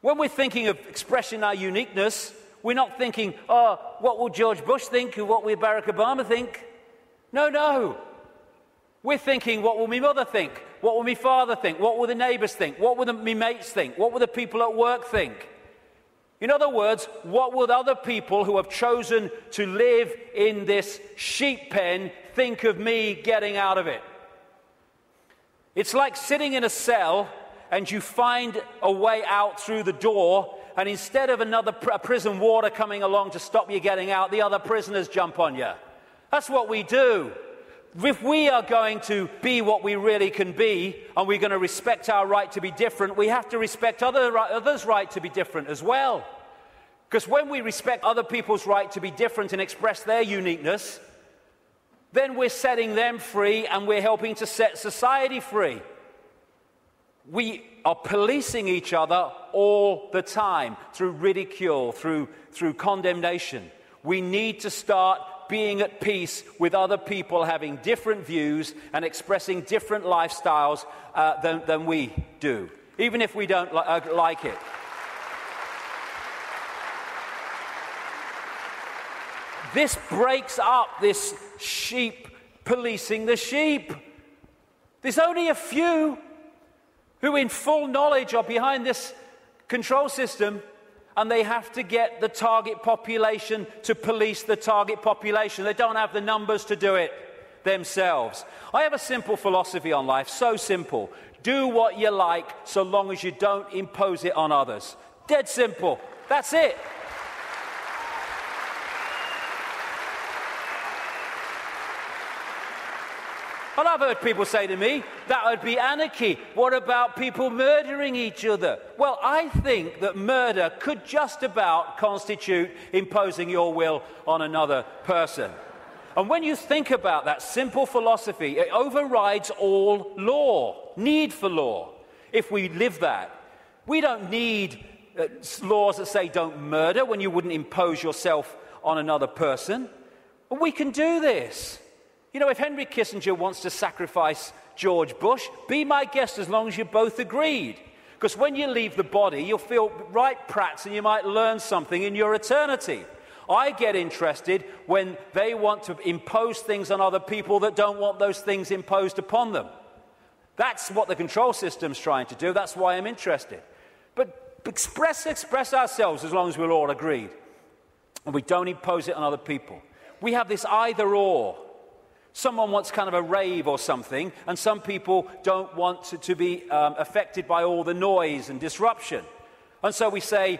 When we're thinking of expressing our uniqueness, we're not thinking, oh, what will George Bush think or what will Barack Obama think? No. We're thinking, what will my mother think? What will my father think? What will the neighbours think? What will my mates think? What will the people at work think? In other words, what will other people who have chosen to live in this sheep pen think of me getting out of it? It's like sitting in a cell and you find a way out through the door, and instead of another prison warder coming along to stop you getting out, the other prisoners jump on you. That's what we do. If we are going to be what we really can be, and we're going to respect our right to be different, we have to respect others' right to be different as well. Because when we respect other people's right to be different and express their uniqueness, then we're setting them free and we're helping to set society free. We are policing each other all the time through ridicule, through condemnation. We need to start being at peace with other people having different views and expressing different lifestyles than we do, even if we don't like it. This breaks up this sheep policing the sheep. There's only a few who in full knowledge are behind this control system, and they have to get the target population to police the target population. They don't have the numbers to do it themselves. I have a simple philosophy on life, so simple. Do what you like so long as you don't impose it on others. Dead simple. That's it. And I've heard people say to me, that would be anarchy. What about people murdering each other? Well, I think that murder could just about constitute imposing your will on another person. And when you think about that simple philosophy, it overrides all law, need for law, if we live that. We don't need laws that say don't murder when you wouldn't impose yourself on another person. But we can do this. You know, if Henry Kissinger wants to sacrifice George Bush, be my guest as long as you both agreed. Because when you leave the body, you'll feel right prats and you might learn something in your eternity. I get interested when they want to impose things on other people that don't want those things imposed upon them. That's what the control system's trying to do. That's why I'm interested. But express ourselves as long as we're all agreed. And we don't impose it on other people. We have this either or. Someone wants kind of a rave or something, and some people don't want to be affected by all the noise and disruption. And so we say,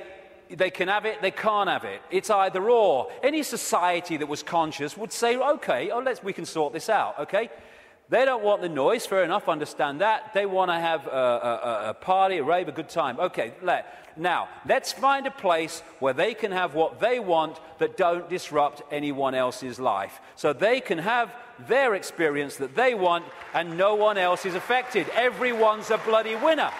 they can have it, they can't have it. It's either or. Any society that was conscious would say, okay, we can sort this out, okay? They don't want the noise, fair enough, understand that. They want to have a party, a rave, a good time. Okay, now, let's find a place where they can have what they want that don't disrupt anyone else's life. So they can have their experience that they want and no one else is affected. Everyone's a bloody winner.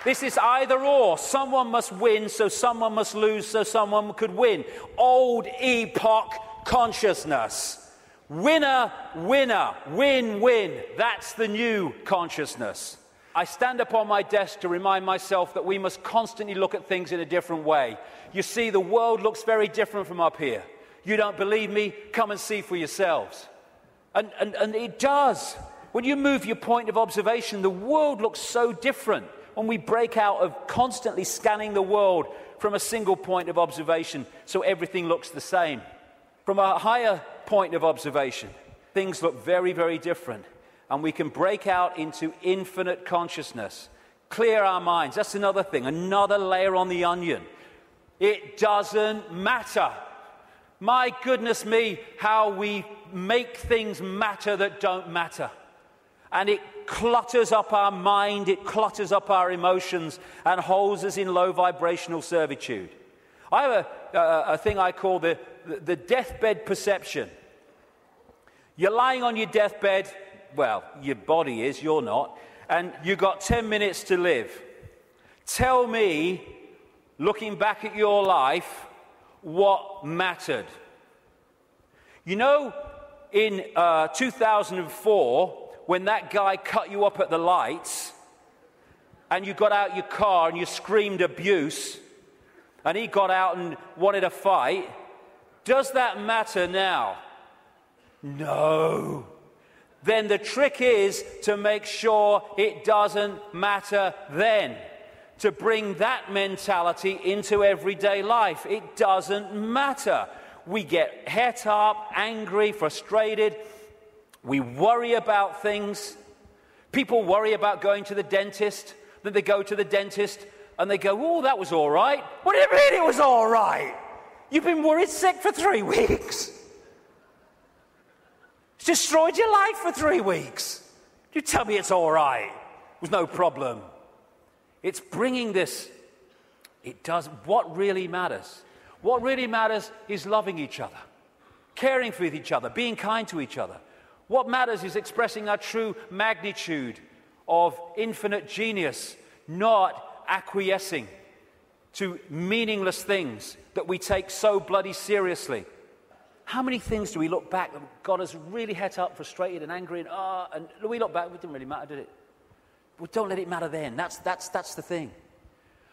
This is either or. Someone must win, so someone must lose, so someone could win. Old epoch consciousness. Winner, winner, win, win. That's the new consciousness. I stand up on my desk to remind myself that we must constantly look at things in a different way. You see, the world looks very different from up here. You don't believe me? Come and see for yourselves. And it does. When you move your point of observation, the world looks so different. When we break out of constantly scanning the world from a single point of observation, so everything looks the same. From a higher point of observation, things look very, very different. And we can break out into infinite consciousness. Clear our minds. That's another thing, another layer on the onion. It doesn't matter. My goodness me, how we make things matter that don't matter. And it clutters up our mind, it clutters up our emotions, and holds us in low vibrational servitude. I have a thing I call the deathbed perception. You're lying on your deathbed, well, your body is, you're not, and you've got 10 minutes to live. Tell me, looking back at your life, what mattered. You know, in 2004, when that guy cut you up at the lights, and you got out your car and you screamed abuse, and he got out and wanted a fight, does that matter now? No. Then the trick is to make sure it doesn't matter then. To bring that mentality into everyday life. It doesn't matter. We get het up, angry, frustrated. We worry about things. People worry about going to the dentist. Then they go to the dentist and they go, oh, that was all right. What do you mean it was all right? You've been worried sick for 3 weeks. It's destroyed your life for 3 weeks. You tell me it's all right. It was no problem. It's bringing this. It does. What really matters? What really matters is loving each other, caring for each other, being kind to each other. What matters is expressing our true magnitude of infinite genius, not acquiescing to meaningless things that we take so bloody seriously. How many things do we look back that got us really het up, frustrated and angry, and we look back, it didn't really matter, did it? Well, don't let it matter then. That's the thing.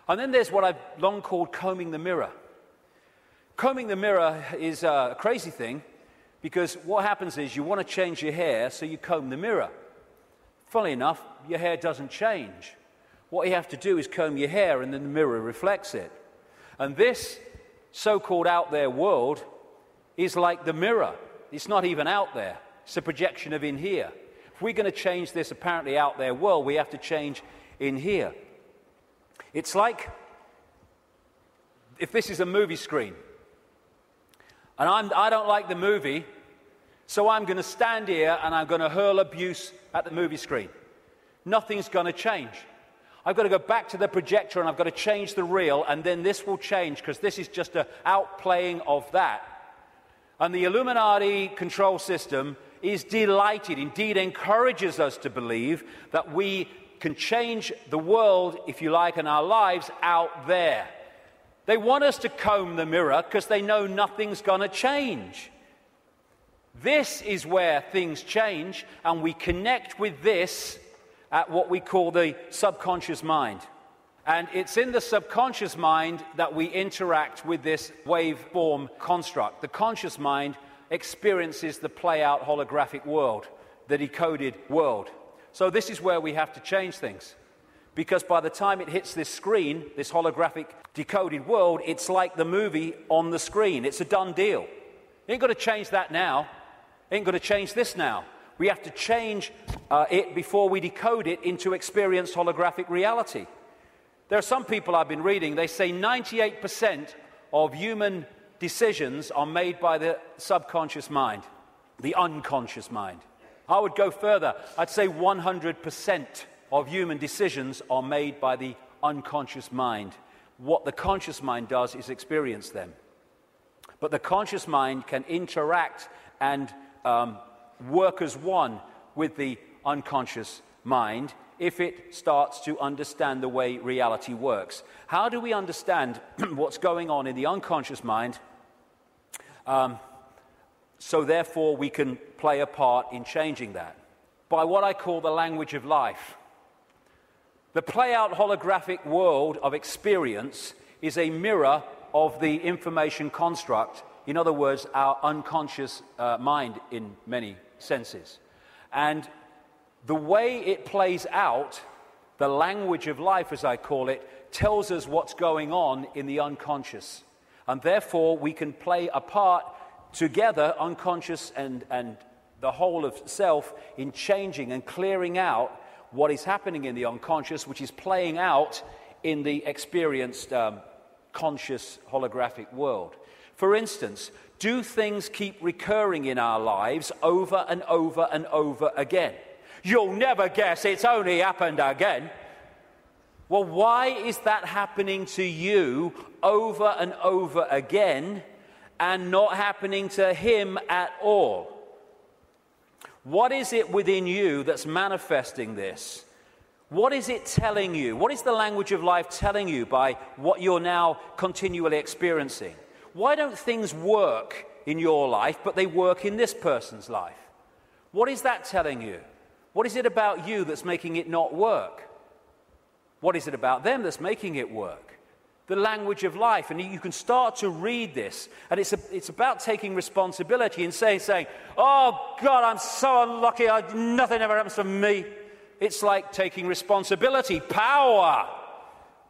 And then there's what I've long called combing the mirror. Combing the mirror is a crazy thing, because what happens is you want to change your hair, so you comb the mirror. Funnily enough, your hair doesn't change. What you have to do is comb your hair, and then the mirror reflects it. And this so-called out there world is like the mirror. It's not even out there. It's a projection of in here. If we're going to change this apparently out there world, we have to change in here. It's like if this is a movie screen, and I don't like the movie, so I'm going to stand here and I'm going to hurl abuse at the movie screen. Nothing's going to change. I've got to go back to the projector and I've got to change the reel, and then this will change, because this is just an outplaying of that. And the Illuminati control system is delighted, indeed encourages us to believe that we can change the world, if you like, and our lives out there. They want us to comb the mirror because they know nothing's going to change. This is where things change, and we connect with this at what we call the subconscious mind. And it's in the subconscious mind that we interact with this waveform construct. The conscious mind experiences the play-out holographic world, the decoded world. So this is where we have to change things. Because by the time it hits this screen, this holographic decoded world, it's like the movie on the screen. It's a done deal. You ain't got to change that now. You ain't got to change this now. We have to change it before we decode it into experienced holographic reality. There are some people I've been reading, they say 98% of human decisions are made by the subconscious mind, the unconscious mind. I would go further. I'd say 100% of human decisions are made by the unconscious mind. What the conscious mind does is experience them. But the conscious mind can interact and work as one with the unconscious mind if it starts to understand the way reality works. How do we understand what's going on in the unconscious mind so therefore we can play a part in changing that? By what I call the language of life. The play-out holographic world of experience is a mirror of the information construct, in other words, our unconscious mind in many senses. And the way it plays out, the language of life, as I call it, tells us what's going on in the unconscious. And therefore, we can play a part together, unconscious and the whole of self, in changing and clearing out what is happening in the unconscious, which is playing out in the experienced conscious holographic world. For instance, do things keep recurring in our lives over and over and over again? You'll never guess it's only happened again. Well, why is that happening to you over and over again and not happening to him at all? What is it within you that's manifesting this? What is it telling you? What is the language of life telling you by what you're now continually experiencing? Why don't things work in your life, but they work in this person's life? What is that telling you? What is it about you that's making it not work? What is it about them that's making it work? The language of life. And you can start to read this. And it's about taking responsibility and saying, oh, God, I'm so unlucky. Nothing ever happens to me. It's like taking responsibility, power.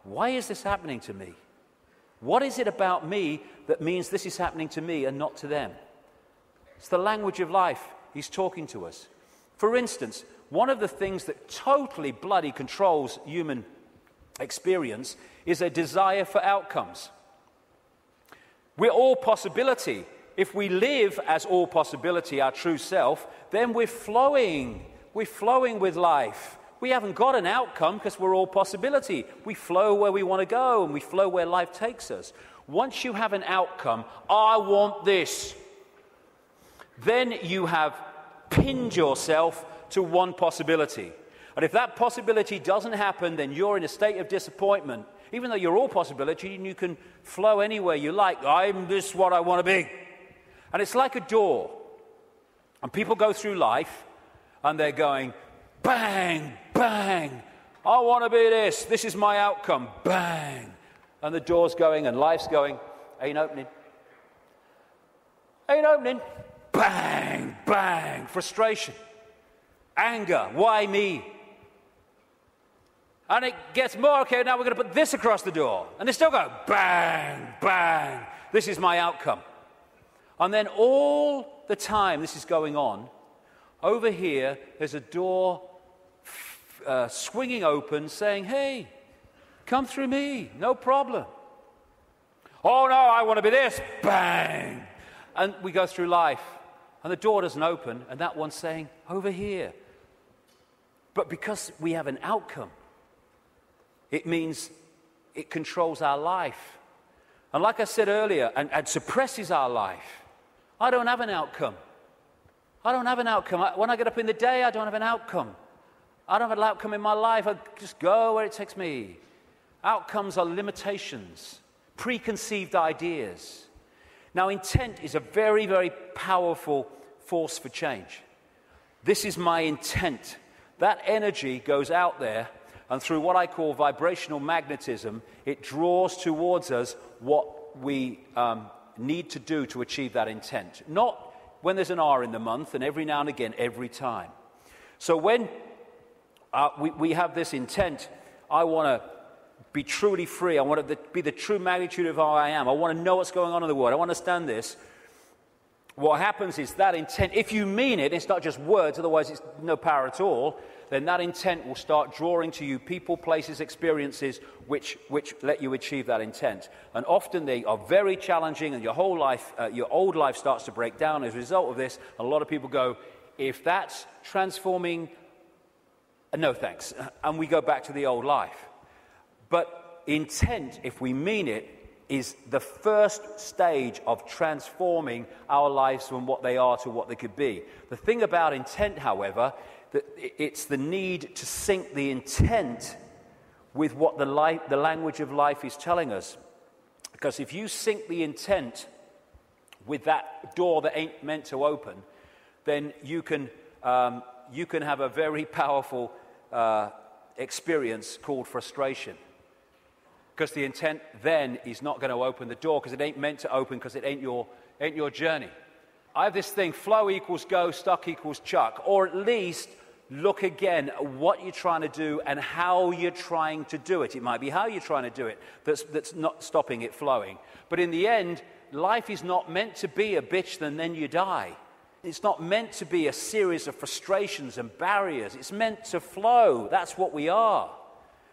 Why is this happening to me? What is it about me that means this is happening to me and not to them? It's the language of life. He's talking to us. For instance, one of the things that totally bloody controls human experience is a desire for outcomes. We're all possibility. If we live as all possibility, our true self, then we're flowing. We're flowing with life. We haven't got an outcome because we're all possibility. We flow where we want to go, and we flow where life takes us. Once you have an outcome, I want this, then you have pinned yourself to one possibility. And if that possibility doesn't happen, then you're in a state of disappointment. Even though you're all possibility and you can flow anywhere you like, I'm this what I want to be. And it's like a door. And people go through life and they're going, bang, bang, I want to be this. This is my outcome. Bang. And the door's going and life's going, ain't opening. Ain't opening. Bang, bang. Frustration. Anger. Why me? And it gets more, okay, now we're going to put this across the door. And they still go, bang, bang. This is my outcome. And then all the time this is going on, over here, there's a door swinging open saying, hey, come through me, no problem. Oh, no, I want to be this. Bang. And we go through life, and the door doesn't open, and that one's saying, over here. But because we have an outcome, it means it controls our life. And like I said earlier, and suppresses our life. I don't have an outcome. I don't have an outcome. When I get up in the day, I don't have an outcome. I don't have an outcome in my life. I just go where it takes me. Outcomes are limitations, preconceived ideas. Now, intent is a very, very powerful force for change. This is my intent. That energy goes out there, and through what I call vibrational magnetism, it draws towards us what we need to do to achieve that intent. Not when there's an R in the month, and every now and again, every time. So when we have this intent, I want to be truly free. I want it to be the true magnitude of how I am. I want to know what's going on in the world. I want to understand this. What happens is that intent, if you mean it, it's not just words, otherwise it's no power at all, then that intent will start drawing to you people, places, experiences which let you achieve that intent. And often they are very challenging, and your whole life, your old life starts to break down as a result of this. And a lot of people go, if that's transforming, no thanks. And we go back to the old life. But intent, if we mean it, is the first stage of transforming our lives from what they are to what they could be. The thing about intent, however, that it's the need to sync the intent with what the language of life is telling us. Because if you sync the intent with that door that ain't meant to open, then you can have a very powerful experience called frustration. Because the intent then is not going to open the door, because it ain't meant to open, because it ain't your journey. I have this thing, flow equals go, stuck equals chuck. Or at least look again at what you're trying to do and how you're trying to do it. It might be how you're trying to do it that's not stopping it flowing. But in the end, life is not meant to be a bitch and then you die. It's not meant to be a series of frustrations and barriers. It's meant to flow. That's what we are.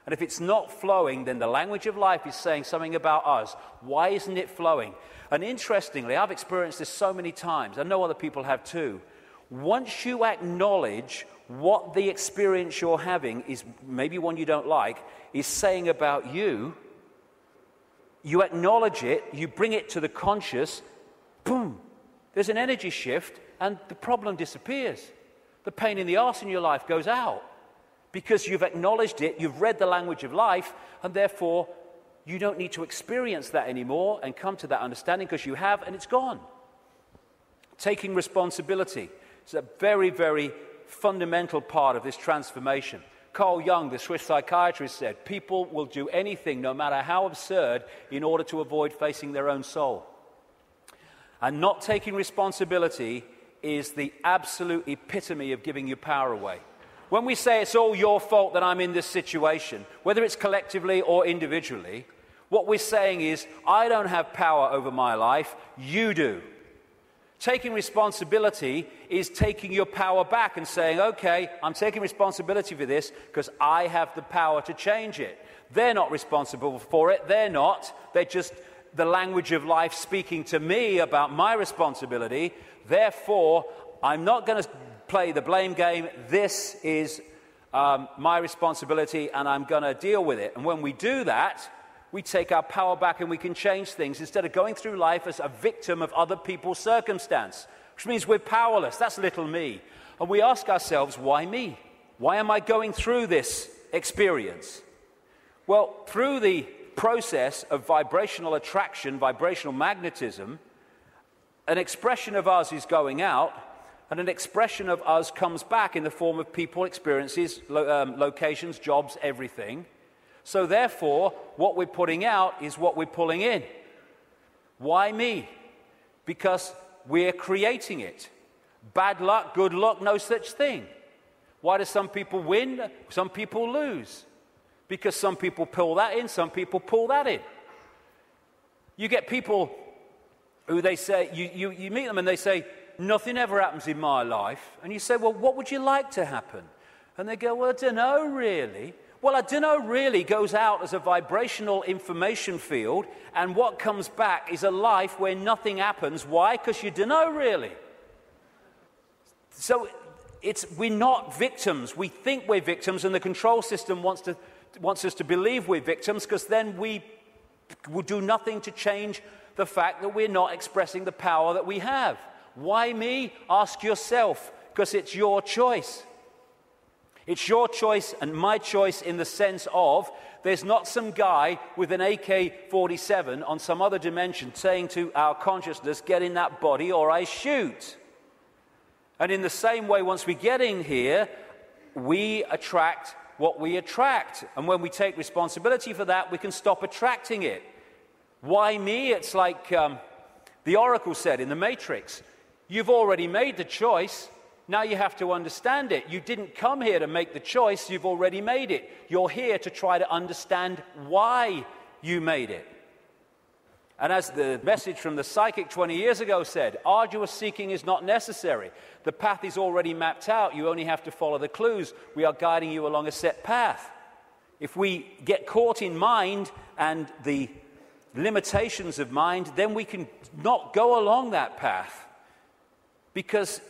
And if it's not flowing, then the language of life is saying something about us. Why isn't it flowing? And interestingly, I've experienced this so many times. I know other people have too. Once you acknowledge what the experience you're having is, maybe one you don't like, is saying about you, you acknowledge it, you bring it to the conscious, boom, there's an energy shift, and the problem disappears. The pain in the arse in your life goes out. Because you've acknowledged it, you've read the language of life, and therefore you don't need to experience that anymore and come to that understanding, because you have, and it's gone. Taking responsibility is a very, very fundamental part of this transformation. Carl Jung, the Swiss psychiatrist, said, people will do anything, no matter how absurd, in order to avoid facing their own soul. And not taking responsibility is the absolute epitome of giving your power away. When we say it's all your fault that I'm in this situation, whether it's collectively or individually, what we're saying is, I don't have power over my life, you do. Taking responsibility is taking your power back and saying, okay, I'm taking responsibility for this because I have the power to change it. They're not responsible for it. They're just the language of life speaking to me about my responsibility. Therefore, I'm not going to play the blame game. This is my responsibility, and I'm going to deal with it. And when we do that, we take our power back and we can change things instead of going through life as a victim of other people's circumstance, which means we're powerless. That's little me. And we ask ourselves, why me? Why am I going through this experience? Well, through the process of vibrational attraction, vibrational magnetism, an expression of us is going out, and an expression of us comes back in the form of people, experiences, locations, jobs, everything. So therefore, what we're putting out is what we're pulling in. Why me? Because we're creating it. Bad luck, good luck, no such thing. Why do some people win? Some people lose. Because some people pull that in, some people pull that in. You get people who they say, you meet them and they say, nothing ever happens in my life. And you say, well, what would you like to happen? And they go, well, I don't know really. Well, I don't know really goes out as a vibrational information field, and what comes back is a life where nothing happens. Why? Because you don't know really. So we're not victims. We think we're victims, and the control system wants us to believe we're victims, because then we will do nothing to change the fact that we're not expressing the power that we have. Why me? Ask yourself, because it's your choice. It's your choice and my choice in the sense of there's not some guy with an AK-47 on some other dimension saying to our consciousness, get in that body or I shoot. And in the same way, once we get in here, we attract what we attract. And when we take responsibility for that, we can stop attracting it. Why me? It's like the Oracle said in the Matrix. You've already made the choice. Now you have to understand it. You didn't come here to make the choice. You've already made it. You're here to try to understand why you made it. And as the message from the psychic 20 years ago said, arduous seeking is not necessary. The path is already mapped out. You only have to follow the clues. We are guiding you along a set path. If we get caught in mind and the limitations of mind, then we can not go along that path. Because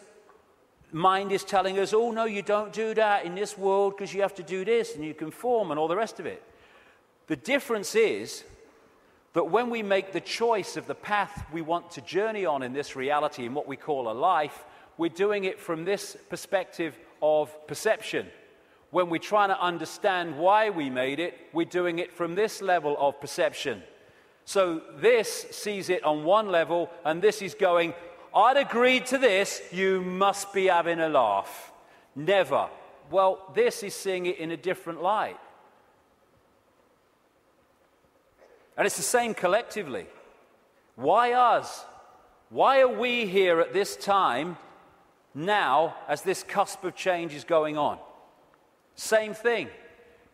mind is telling us, oh, no, you don't do that in this world because you have to do this and you conform and all the rest of it. The difference is that when we make the choice of the path we want to journey on in this reality, in what we call a life, we're doing it from this perspective of perception. When we're trying to understand why we made it, we're doing it from this level of perception. So this sees it on one level, and this is going, I'd agreed to this, you must be having a laugh. Never. Well, this is seeing it in a different light. And it's the same collectively. Why us? Why are we here at this time now as this cusp of change is going on? Same thing.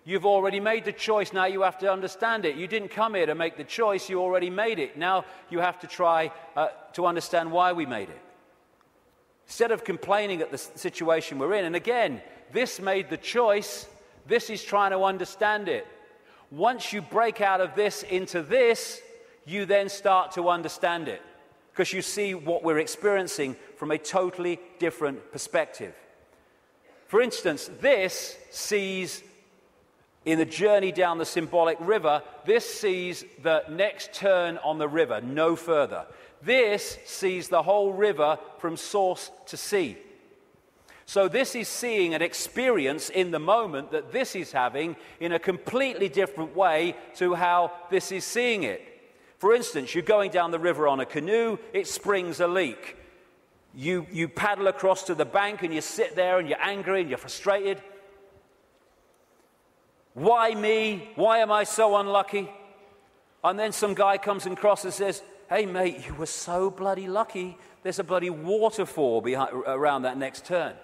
You've already made the choice, now you have to understand it. You didn't come here to make the choice, you already made it. Now you have to try to understand why we made it. Instead of complaining at the situation we're in, and again, this made the choice, this is trying to understand it. Once you break out of this into this, you then start to understand it, because you see what we're experiencing from a totally different perspective. For instance, this sees, in the journey down the symbolic river, this sees the next turn on the river, no further. This sees the whole river from source to sea. So this is seeing an experience in the moment that this is having in a completely different way to how this is seeing it. For instance, you're going down the river on a canoe, it springs a leak. You paddle across to the bank and you sit there and you're angry and you're frustrated. Why me? Why am I so unlucky? And then some guy comes across and says, hey mate, you were so bloody lucky. There's a bloody waterfall around that next turn.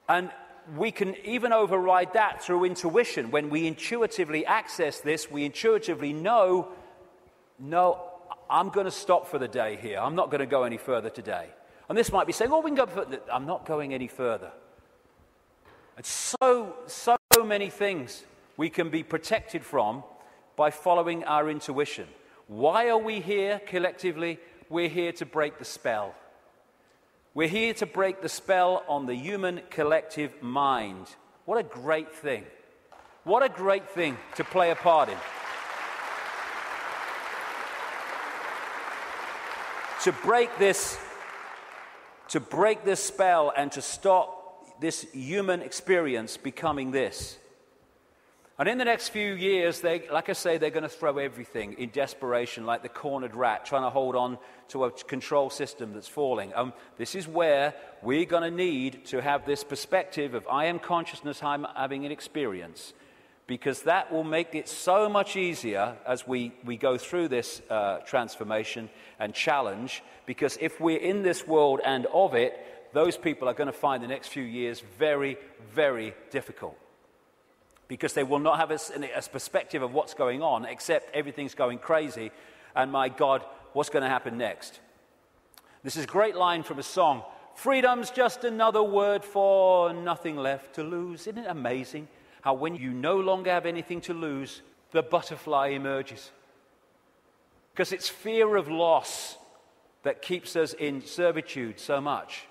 And we can even override that through intuition. When we intuitively access this, we intuitively know, no, I'm going to stop for the day here. I'm not going to go any further today. And this might be saying, oh, we can go further. I'm not going any further. And so many things we can be protected from by following our intuition. Why are we here collectively? We're here to break the spell. We're here to break the spell on the human collective mind. What a great thing. What a great thing to play a part in. To break this spell and to stop this human experience becoming this. And in the next few years, like I say, they're going to throw everything in desperation, like the cornered rat, trying to hold on to a control system that's falling. This is where we're going to need to have this perspective of I am consciousness, I'm having an experience, because that will make it so much easier as we go through this transformation and challenge, because if we're in this world and of it, those people are going to find the next few years very, very difficult. Because they will not have a perspective of what's going on, except everything's going crazy, and my God, what's going to happen next? This is a great line from a song. Freedom's just another word for nothing left to lose. Isn't it amazing how when you no longer have anything to lose, the butterfly emerges? Because it's fear of loss that keeps us in servitude so much.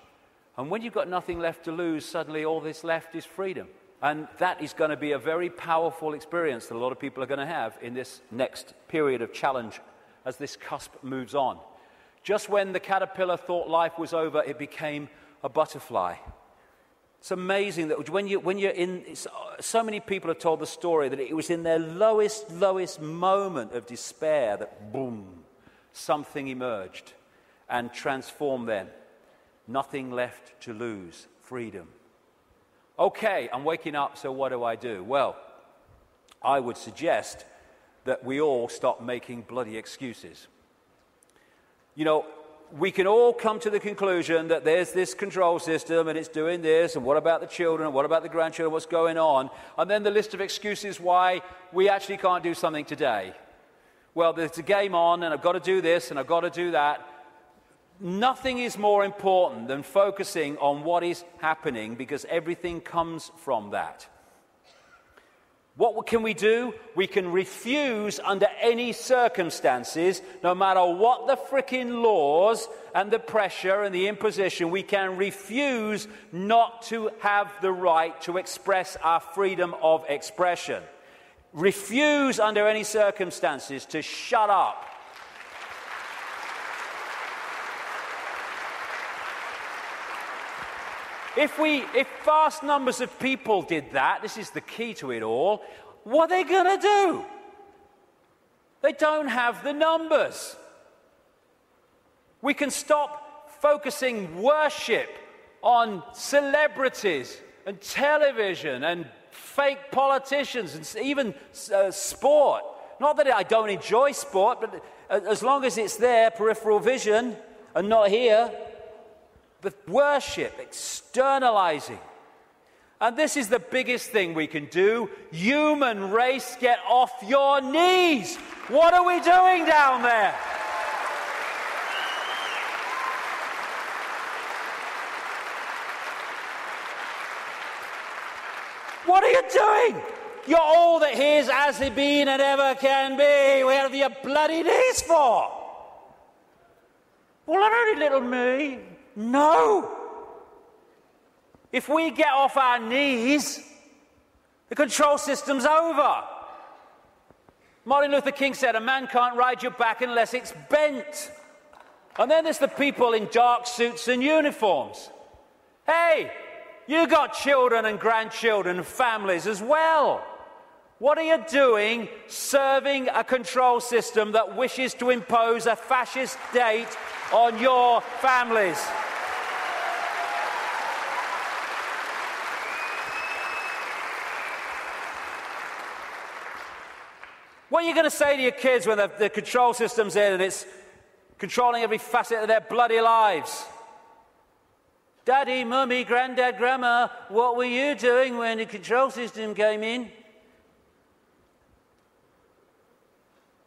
And when you've got nothing left to lose, suddenly all that's left is freedom. And that is going to be a very powerful experience that a lot of people are going to have in this next period of challenge as this cusp moves on. Just when the caterpillar thought life was over, it became a butterfly. It's amazing that when you're in, so many people have told the story that it was in their lowest moment of despair that boom, something emerged and transformed them. Nothing left to lose, freedom. Okay, I'm waking up, so what do? Well, I would suggest that we all stop making bloody excuses. You know, we can all come to the conclusion that there's this control system and it's doing this, and what about the children, and what about the grandchildren, what's going on? And then the list of excuses why we actually can't do something today. Well, there's a game on, and I've got to do this, and I've got to do that. Nothing is more important than focusing on what is happening, because everything comes from that. What can we do? We can refuse under any circumstances, no matter what the frickin' laws and the pressure and the imposition, we can refuse not to have the right to express our freedom of expression. Refuse under any circumstances to shut up. If vast numbers of people did that, this is the key to it all, what are they going to do? They don't have the numbers. We can stop focusing worship on celebrities and television and fake politicians and even sport. Not that I don't enjoy sport, but as long as it's there, peripheral vision, and not here. The worship, externalizing. And this is the biggest thing we can do. Human race, get off your knees. What are we doing down there? What are you doing? You're all that here's as it been and ever can be. Where have you bloody knees for? Well, I'm only little me. No. If we get off our knees, the control system's over. Martin Luther King said, a man can't ride your back unless it's bent. And then there's the people in dark suits and uniforms. Hey, you got children and grandchildren and families as well. What are you doing serving a control system that wishes to impose a fascist state on your families? What are you going to say to your kids when the control system's in and it's controlling every facet of their bloody lives? Daddy, Mummy, Granddad, Grandma, what were you doing when the control system came in?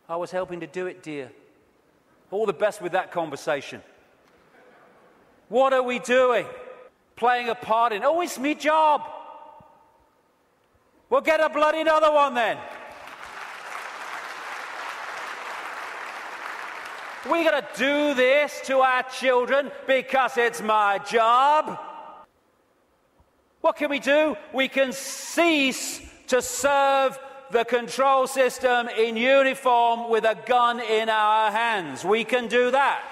I was helping to do it, dear. All the best with that conversation. What are we doing? Playing a part in, oh, it's me job. Well, get a bloody another one then. We got to do this to our children because it's my job. What can we do? We can cease to serve the control system in uniform with a gun in our hands. We can do that.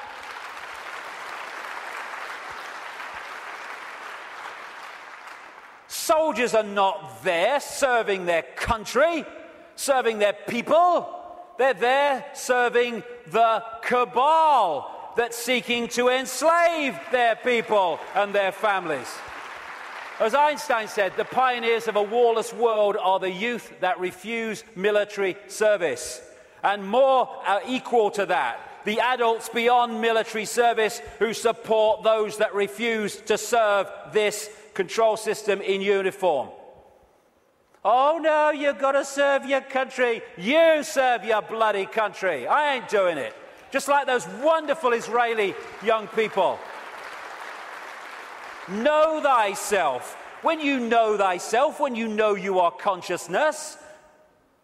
Soldiers are not there serving their country, serving their people. They're there serving the cabal that's seeking to enslave their people and their families. As Einstein said, the pioneers of a warless world are the youth that refuse military service. And more are equal to that, the adults beyond military service who support those that refuse to serve this control system in uniform. Oh no, you've got to serve your country. You serve your bloody country. I ain't doing it. Just like those wonderful Israeli young people. Know thyself. When you know thyself, when you know you are consciousness,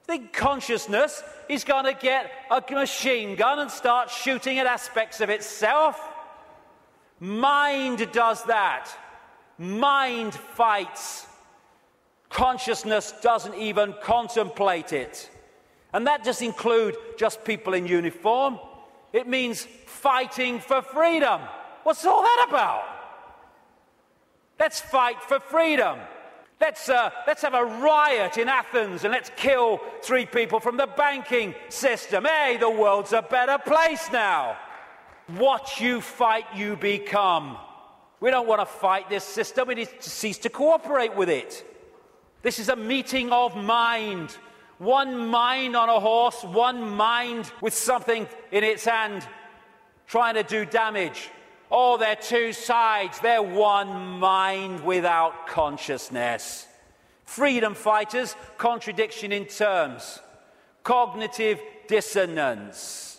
think consciousness is going to get a machine gun and start shooting at aspects of itself. Mind does that. Mind fights. Consciousness doesn't even contemplate it. And that doesn't include just people in uniform. It means fighting for freedom. What's all that about? Let's fight for freedom. Let's have a riot in Athens and let's kill 3 people from the banking system. Hey, the world's a better place now. What you fight, you become. We don't want to fight this system. We need to cease to cooperate with it. This is a meeting of mind. One mind on a horse, one mind with something in its hand trying to do damage. Oh, they're 2 sides. They're one mind without consciousness. Freedom fighters, contradiction in terms. Cognitive dissonance.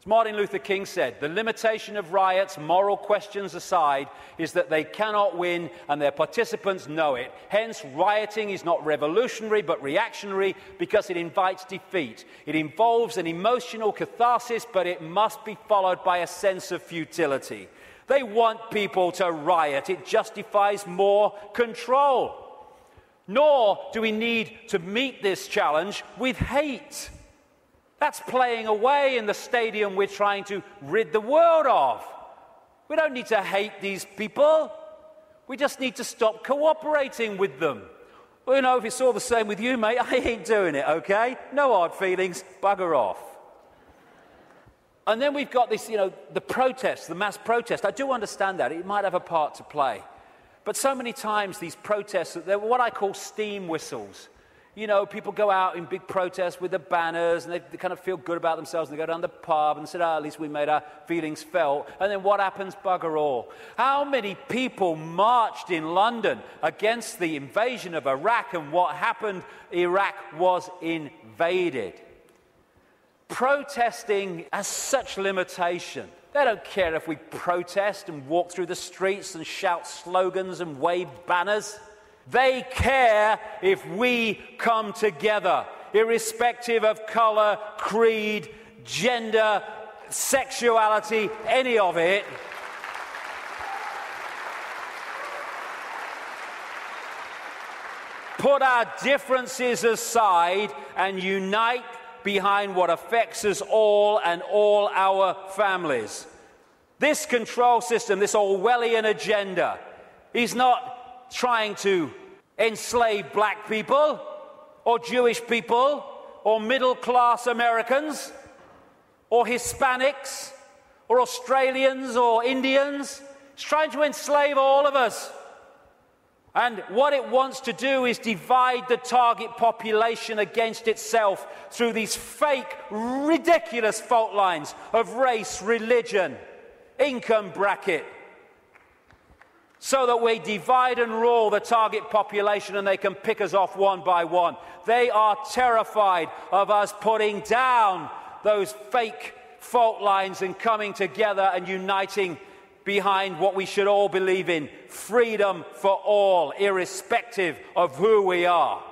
As Martin Luther King said, the limitation of riots, moral questions aside, is that they cannot win and their participants know it. Hence, rioting is not revolutionary but reactionary because it invites defeat. It involves an emotional catharsis, but it must be followed by a sense of futility. They want people to riot. It justifies more control. Nor do we need to meet this challenge with hate. That's playing away in the stadium we're trying to rid the world of. We don't need to hate these people. We just need to stop cooperating with them. Well, you know, if it's all the same with you, mate, I ain't doing it, okay? No hard feelings, bugger off. And then we've got this, the protest, the mass protest. I do understand that. It might have a part to play. But so many times these protests, they're what I call steam whistles. People go out in big protests with the banners and they kind of feel good about themselves and they go down the pub and say, at least we made our feelings felt. And then what happens? Bugger all. How many people marched in London against the invasion of Iraq, and what happened? Iraq was invaded. Protesting has such limitation. They don't care if we protest and walk through the streets and shout slogans and wave banners. They care if we come together, irrespective of color, creed, gender, sexuality, any of it. Put our differences aside and unite behind what affects us all and all our families. This control system, this Orwellian agenda, is not trying to enslave black people or Jewish people or middle-class Americans or Hispanics or Australians or Indians. It's trying to enslave all of us. And what it wants to do is divide the target population against itself through these fake, ridiculous fault lines of race, religion, income bracket, so that we divide and rule the target population and they can pick us off one by one. They are terrified of us putting down those fake fault lines and coming together and uniting behind what we should all believe in: freedom for all, irrespective of who we are.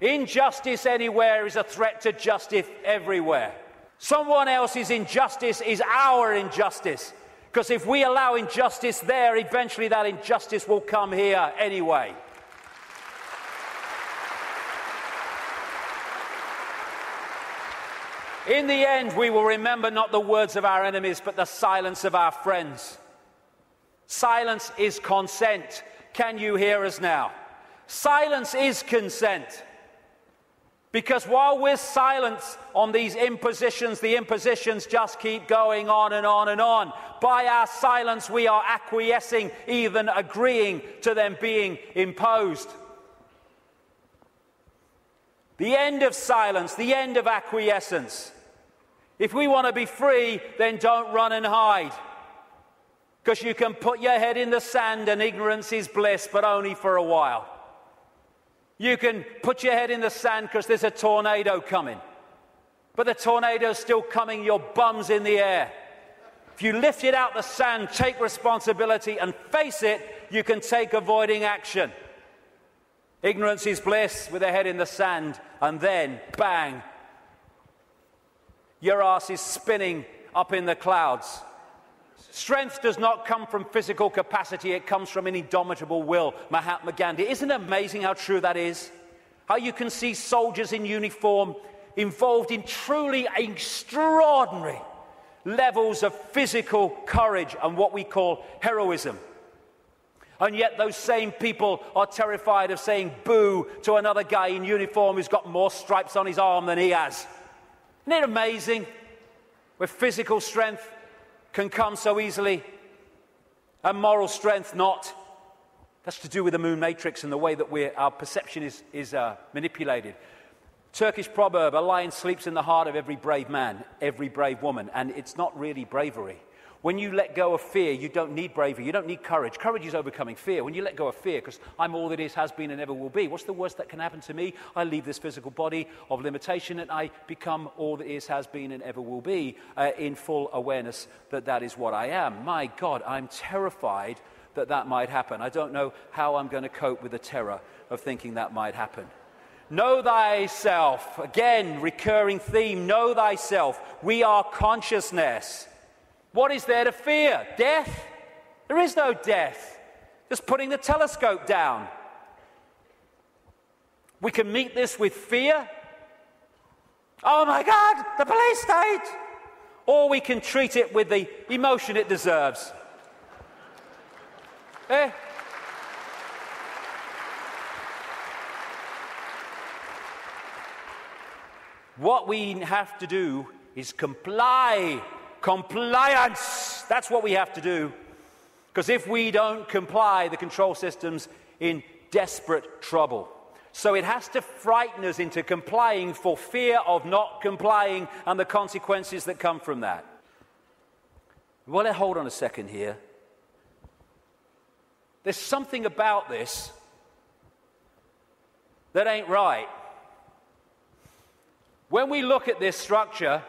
Injustice anywhere is a threat to justice everywhere. Someone else's injustice is our injustice, because if we allow injustice there, eventually that injustice will come here anyway. In the end, we will remember not the words of our enemies, but the silence of our friends. Silence is consent. Can you hear us now? Silence is consent. Because while we're silent on these impositions, the impositions just keep going on and on and on. By our silence, we are acquiescing, even agreeing to them being imposed. The end of silence, the end of acquiescence. If we want to be free, then don't run and hide. Because you can put your head in the sand and ignorance is bliss, but only for a while. You can put your head in the sand because there's a tornado coming. But the tornado's still coming, your bum's in the air. If you lift it out the sand, take responsibility and face it, you can take avoiding action. Ignorance is bliss with a head in the sand, and then, bang, your ass is spinning up in the clouds. Strength does not come from physical capacity, it comes from an indomitable will. Mahatma Gandhi. Isn't it amazing how true that is? How you can see soldiers in uniform involved in truly extraordinary levels of physical courage and what we call heroism. And yet those same people are terrified of saying boo to another guy in uniform who's got more stripes on his arm than he has. Isn't it amazing? Where physical strength can come so easily, and moral strength not. That's to do with the moon matrix and the way that our perception is manipulated. Turkish proverb: a lion sleeps in the heart of every brave man, every brave woman. And it's not really bravery. When you let go of fear, you don't need bravery, you don't need courage. Courage is overcoming fear. When you let go of fear, because I'm all that is, has been, and ever will be. What's the worst that can happen to me? I leave this physical body of limitation and I become all that is, has been, and ever will be, in full awareness that that is what I am. My God, I'm terrified that that might happen. I don't know how I'm going to cope with the terror of thinking that might happen. Know thyself. Again, recurring theme. Know thyself. We are consciousness. What is there to fear? Death? There is no death. Just putting the telescope down. We can meet this with fear. Oh my God, the police state! Or we can treat it with the emotion it deserves. What we have to do is comply. Compliance! That's what we have to do. Because if we don't comply, the control system's in desperate trouble. So it has to frighten us into complying for fear of not complying and the consequences that come from that. Well, hold on a second here. There's something about this that ain't right. When we look at this structure,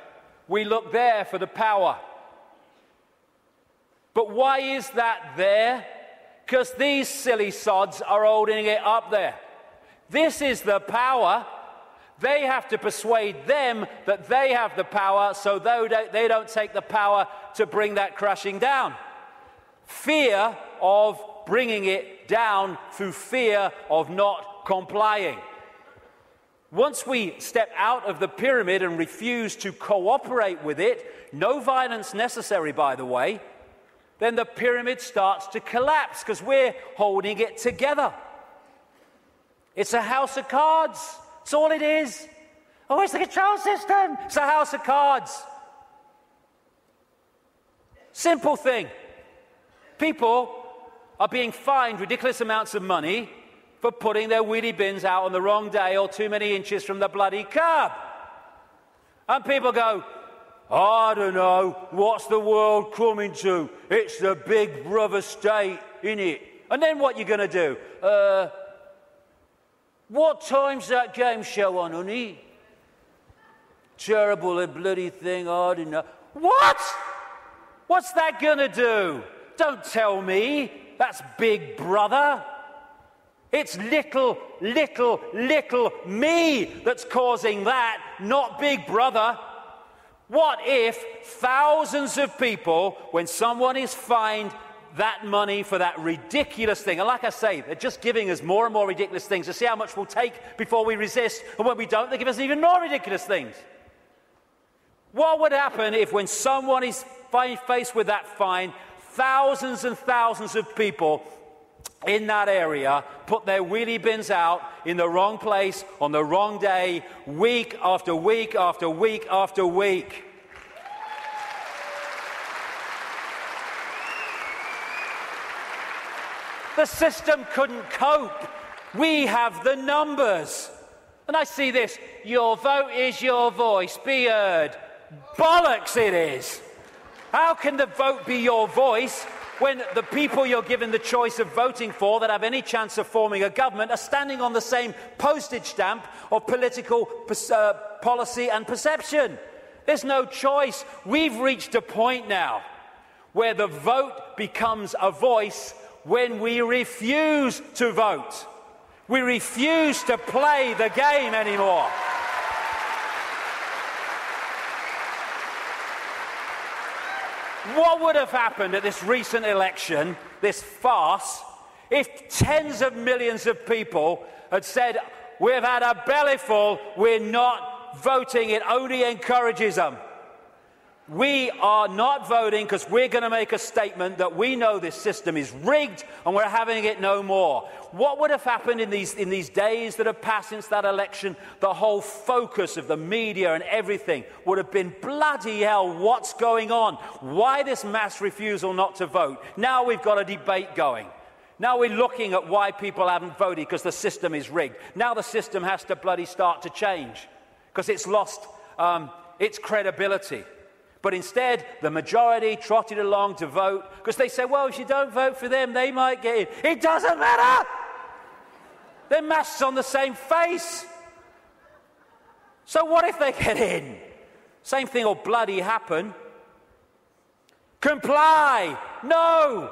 we look there for the power. But why is that there? Because these silly sods are holding it up there. This is the power. They have to persuade them that they have the power, so they don't take the power to bring that crashing down. Fear of bringing it down through fear of not complying. Once we step out of the pyramid and refuse to cooperate with it, no violence necessary, by the way, then the pyramid starts to collapse because we're holding it together. It's a house of cards. That's all it is. Oh, it's the control system. It's a house of cards. Simple thing. People are being fined ridiculous amounts of money for putting their wheelie bins out on the wrong day or too many inches from the bloody curb. And people go, I don't know, what's the world coming to? It's the big brother state, innit? And then what you going to do? What time's that game show on, honey? Terrible, a bloody thing, I don't know. What? What's that going to do? Don't tell me that's Big Brother. It's little me that's causing that, not Big Brother. What if thousands of people, when someone is fined that money for that ridiculous thing, and like I say, they're just giving us more and more ridiculous things to see how much we'll take before we resist, and when we don't, they give us even more ridiculous things. What would happen if, when someone is faced with that fine, thousands and thousands of people in that area put their wheelie bins out in the wrong place on the wrong day, week after week after week after week? The system couldn't cope. We have the numbers. And I see this, your vote is your voice, be heard. Bollocks it is. How can the vote be your voice when the people you're given the choice of voting for that have any chance of forming a government are standing on the same postage stamp of political policy and perception? There's no choice. We've reached a point now where the vote becomes a voice when we refuse to vote. We refuse to play the game anymore. What would have happened at this recent election, this farce, if tens of millions of people had said, we've had a bellyful, we're not voting, it only encourages them? We are not voting because we're going to make a statement that we know this system is rigged and we're having it no more. What would have happened in these days that have passed since that election? The whole focus of the media and everything would have been, bloody hell, what's going on? Why this mass refusal not to vote? Now we've got a debate going. Now we're looking at why people haven't voted because the system is rigged. Now the system has to bloody start to change because it's lost its credibility. But instead, the majority trotted along to vote because they said, well, if you don't vote for them, they might get in. It doesn't matter. They're masks on the same face. So what if they get in? Same thing will bloody happen. Comply. No.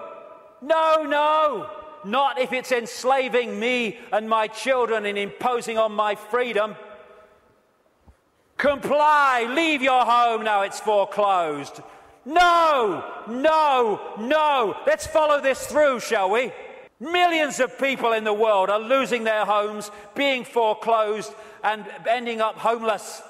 No, no. Not if it's enslaving me and my children and imposing on my freedom. Comply, leave your home now it's foreclosed. No, no, no. Let's follow this through, shall we? Millions of people in the world are losing their homes, being foreclosed, and ending up homeless.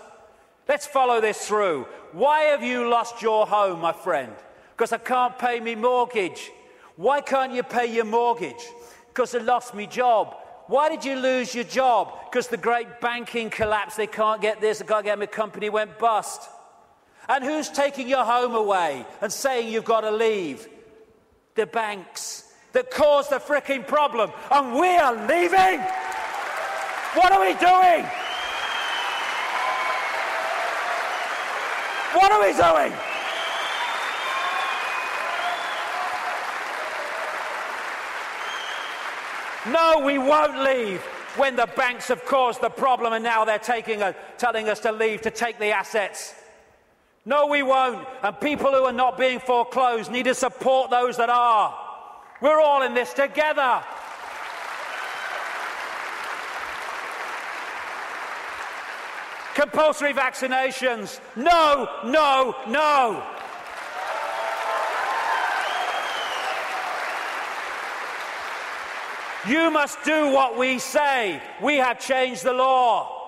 Let's follow this through. Why have you lost your home, my friend? Because I can't pay me mortgage. Why can't you pay your mortgage? Because I lost my job. Why did you lose your job? Because the great banking collapse, they can't get this, they can't get my company went bust. And who's taking your home away and saying you've got to leave? The banks that caused the fricking problem. And we are leaving? What are we doing? What are we doing? No, we won't leave when the banks have caused the problem and now they're telling us to leave to take the assets. No, we won't. And people who are not being foreclosed need to support those that are. We're all in this together. Compulsory vaccinations. No, no, no. You must do what we say. We have changed the law.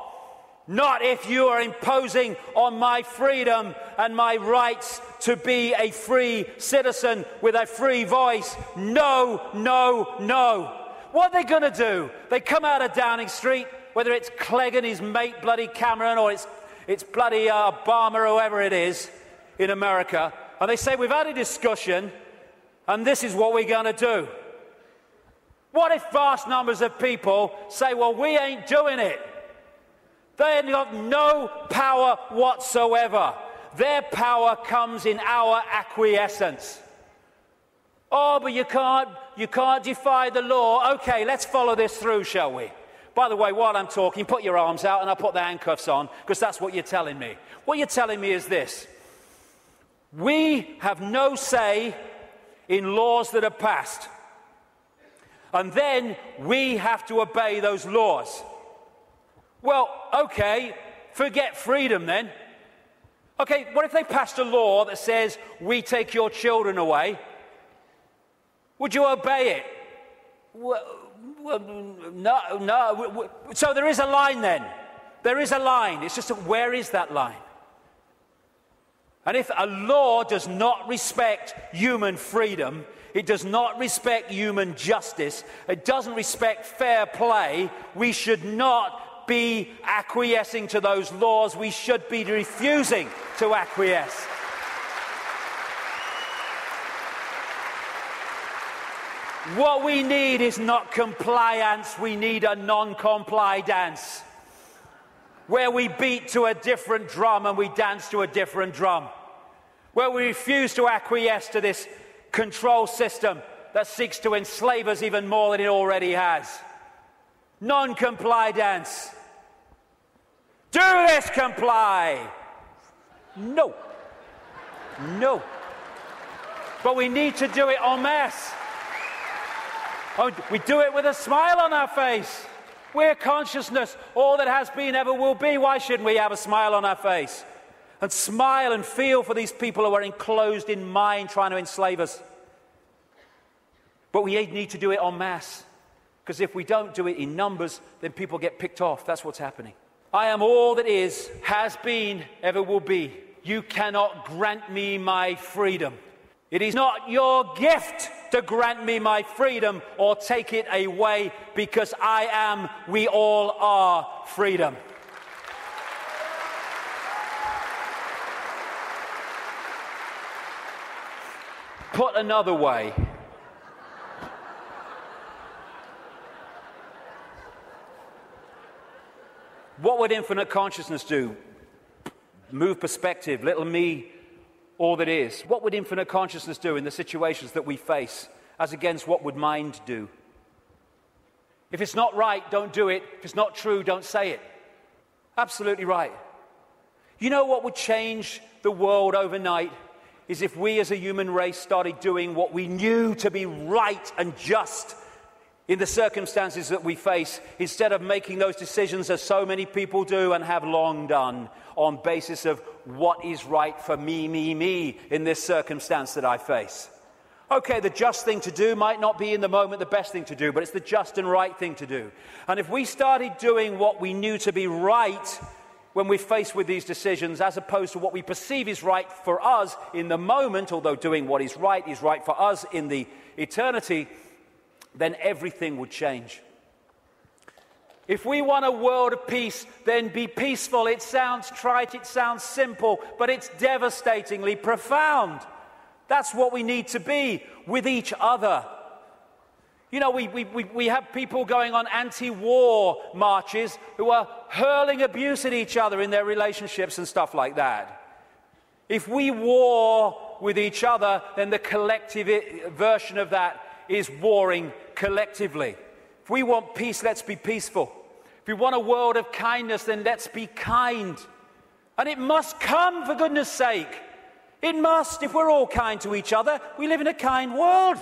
Not if you are imposing on my freedom and my rights to be a free citizen with a free voice. No, no, no. What are they going to do? They come out of Downing Street, whether it's Clegg and his mate bloody Cameron or it's bloody Obama or whoever it is in America, and they say, we've had a discussion and this is what we're going to do. What if vast numbers of people say, well, we ain't doing it? They have got no power whatsoever. Their power comes in our acquiescence. Oh, but you can't defy the law. Okay, let's follow this through, shall we? By the way, while I'm talking, put your arms out and I'll put the handcuffs on, because that's what you're telling me. What you're telling me is this. We have no say in laws that are passed. And then we have to obey those laws. Well, okay, forget freedom then. Okay, what if they passed a law that says we take your children away? Would you obey it? Well, no. So there is a line then. There is a line. It's just where is that line? And if a law does not respect human freedom, it does not respect human justice, it doesn't respect fair play, we should not be acquiescing to those laws. We should be refusing to acquiesce. What we need is not compliance, we need a non-comply dance, where we beat to a different drum and we dance to a different drum, where we refuse to acquiesce to this control system that seeks to enslave us even more than it already has. Non-comply dance. Do this, comply. No. No. But we need to do it en masse. Oh, we do it with a smile on our face. We're consciousness. All that has been, ever will be. Why shouldn't we have a smile on our face? And smile and feel for these people who are enclosed in mind trying to enslave us. But we need to do it en masse. Because if we don't do it in numbers, then people get picked off. That's what's happening. I am all that is, has been, ever will be. You cannot grant me my freedom. It is not your gift to grant me my freedom or take it away, because I am, we all are freedom. Put another way, what would infinite consciousness do? Move perspective, little me, all that is. What would infinite consciousness do in the situations that we face, as against what would mind do? If it's not right, don't do it. If it's not true, don't say it. Absolutely right. You know what would change the world overnight? Is if we as a human race started doing what we knew to be right and just in the circumstances that we face, instead of making those decisions as so many people do and have long done on basis of what is right for me in this circumstance that I face. Okay, the just thing to do might not be in the moment the best thing to do, but it's the just and right thing to do. And if we started doing what we knew to be right when we're faced with these decisions, as opposed to what we perceive is right for us in the moment, although doing what is right for us in the eternity, then everything would change. If we want a world of peace, then be peaceful. It sounds trite, it sounds simple, but it's devastatingly profound. That's what we need to be with each other. You know, we have people going on anti-war marches who are hurling abuse at each other in their relationships and stuff like that. If we war with each other, then the collective version of that is warring collectively. If we want peace, let's be peaceful. If we want a world of kindness, then let's be kind. And it must come, for goodness sake. It must. If we're all kind to each other, we live in a kind world.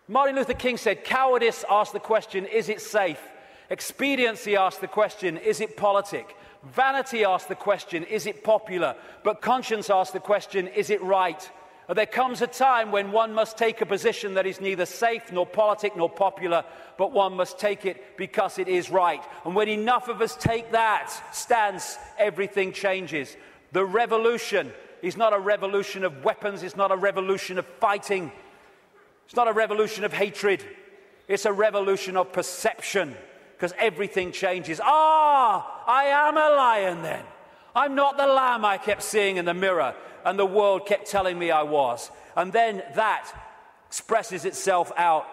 Martin Luther King said, cowardice asks the question, is it safe? Expediency asks the question, is it politic? Vanity asks the question, is it popular? But conscience asks the question, is it right? There comes a time when one must take a position that is neither safe, nor politic, nor popular, but one must take it because it is right. And when enough of us take that stance, everything changes. The revolution is not a revolution of weapons, it's not a revolution of fighting, it's not a revolution of hatred, it's a revolution of perception, because everything changes. I am a lion then. I'm not the lamb I kept seeing in the mirror and the world kept telling me I was. And then that expresses itself out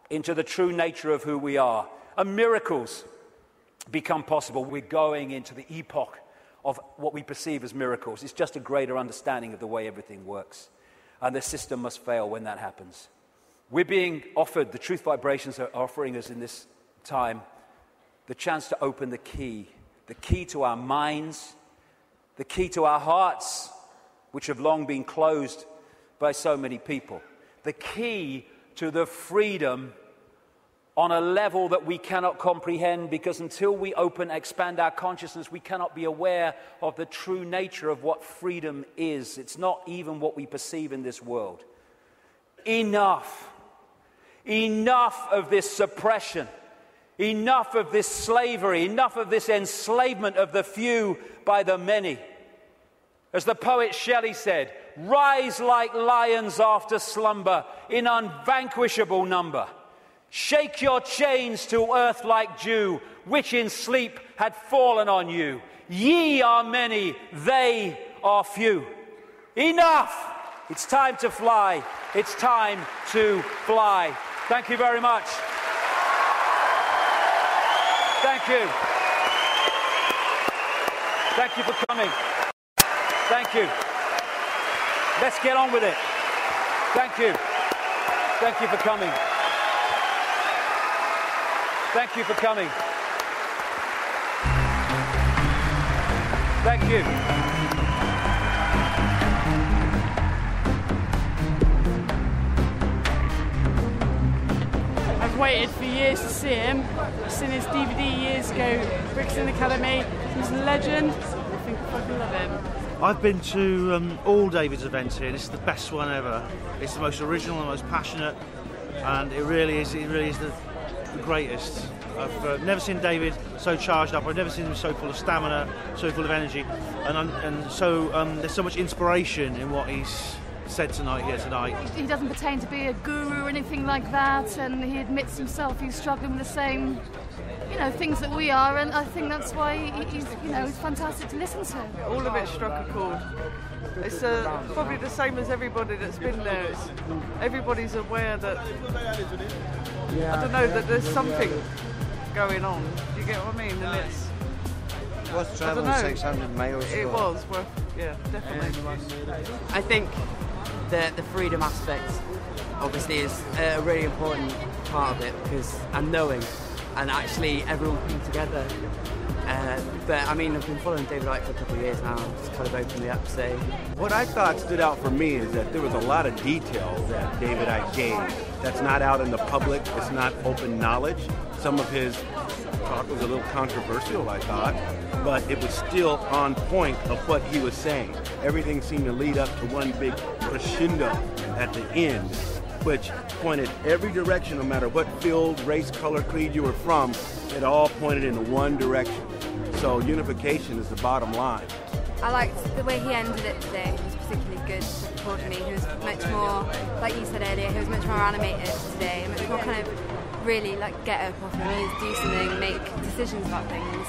into the true nature of who we are. And miracles become possible. We're going into the epoch of what we perceive as miracles. It's just a greater understanding of the way everything works. And the system must fail when that happens. We're being offered, the truth vibrations are offering us in this time, the chance to open the key to our minds, the key to our hearts, which have long been closed by so many people. The key to the freedom on a level that we cannot comprehend, because until we expand our consciousness, we cannot be aware of the true nature of what freedom is. It's not even what we perceive in this world. Enough. Enough of this suppression. Enough of this slavery. Enough of this enslavement of the few by the many. As the poet Shelley said, rise like lions after slumber in unvanquishable number. Shake your chains to earth like dew, which in sleep had fallen on you. Ye are many, they are few. Enough! It's time to fly. It's time to fly. Thank you very much. Thank you. Thank you for coming. Thank you. Let's get on with it. Thank you. Thank you for coming. Thank you for coming. Thank you. I've waited for years to see him. I've seen his DVD years ago, Quickening Academy. He's a legend. I think I fucking love him. I've been to all David's events here. This is the best one ever. It's the most original, the most passionate, and it really is the greatest. I've never seen David so charged up. I've never seen him so full of stamina, so full of energy, and so there's so much inspiration in what he's said here tonight. He doesn't pretend to be a guru or anything like that, and he admits himself he's struggling with the same, things that we are, and I think that's why he's fantastic to listen to. All of it struck a chord. It's probably the same as everybody that's been there. Everybody's aware that, I don't know, that there's something going on. Do you get what I mean? And it's was traveling 600 miles. It was, well, yeah, definitely. I think the freedom aspect obviously is a really important part of it, because I'm knowing and actually everyone coming together. But I mean, I've been following David Icke for a couple of years now, just kind of opened me up. So what I thought stood out for me is that there was a lot of detail that David Icke gave that's not out in the public. It's not open knowledge. Some of his talk was a little controversial, I thought, but it was still on point of what he was saying. Everything seemed to lead up to one big crescendo at the end, which pointed every direction, no matter what field, race, color, creed you were from. It all pointed in one direction. So unification is the bottom line. I liked the way he ended it today. It was particularly good for me. He was much more, like you said earlier, he was much more animated today, much more kind of really like get up off your knees, do something, make decisions about things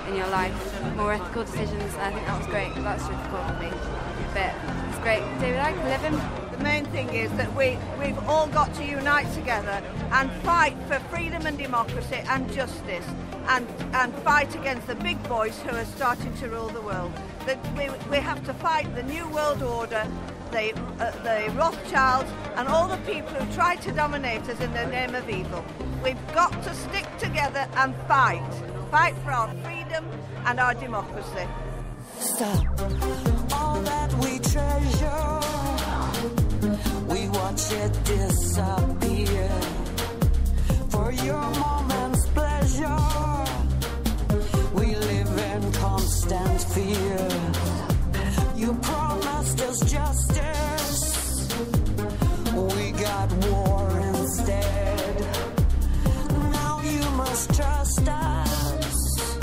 in your life, more ethical decisions. I think that was great. That's difficult for me, but it's great. David Icke, live him. The main thing is that we've all got to unite together and fight for freedom and democracy and justice, and fight against the big boys who are starting to rule the world. That we have to fight the New World Order, the Rothschilds, and all the people who try to dominate us in the name of evil. We've got to stick together and fight for our freedom and our democracy. Stop all that we treasure. We watch it disappear for your moment's pleasure. We live in constant fear. You promised us justice. We got war instead. Now you must trust us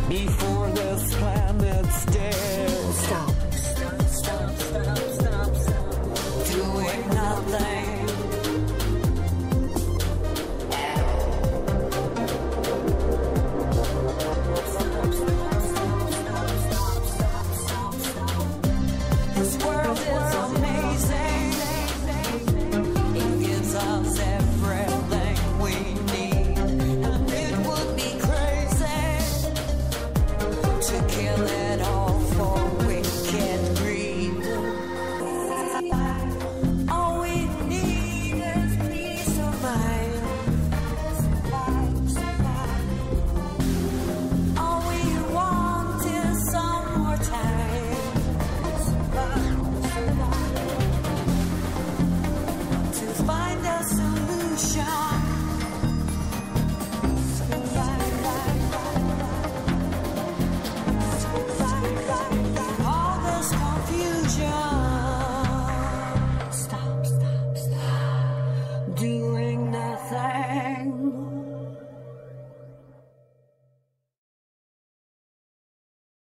before this planet's dead. Stop. Doing nothing. This world is a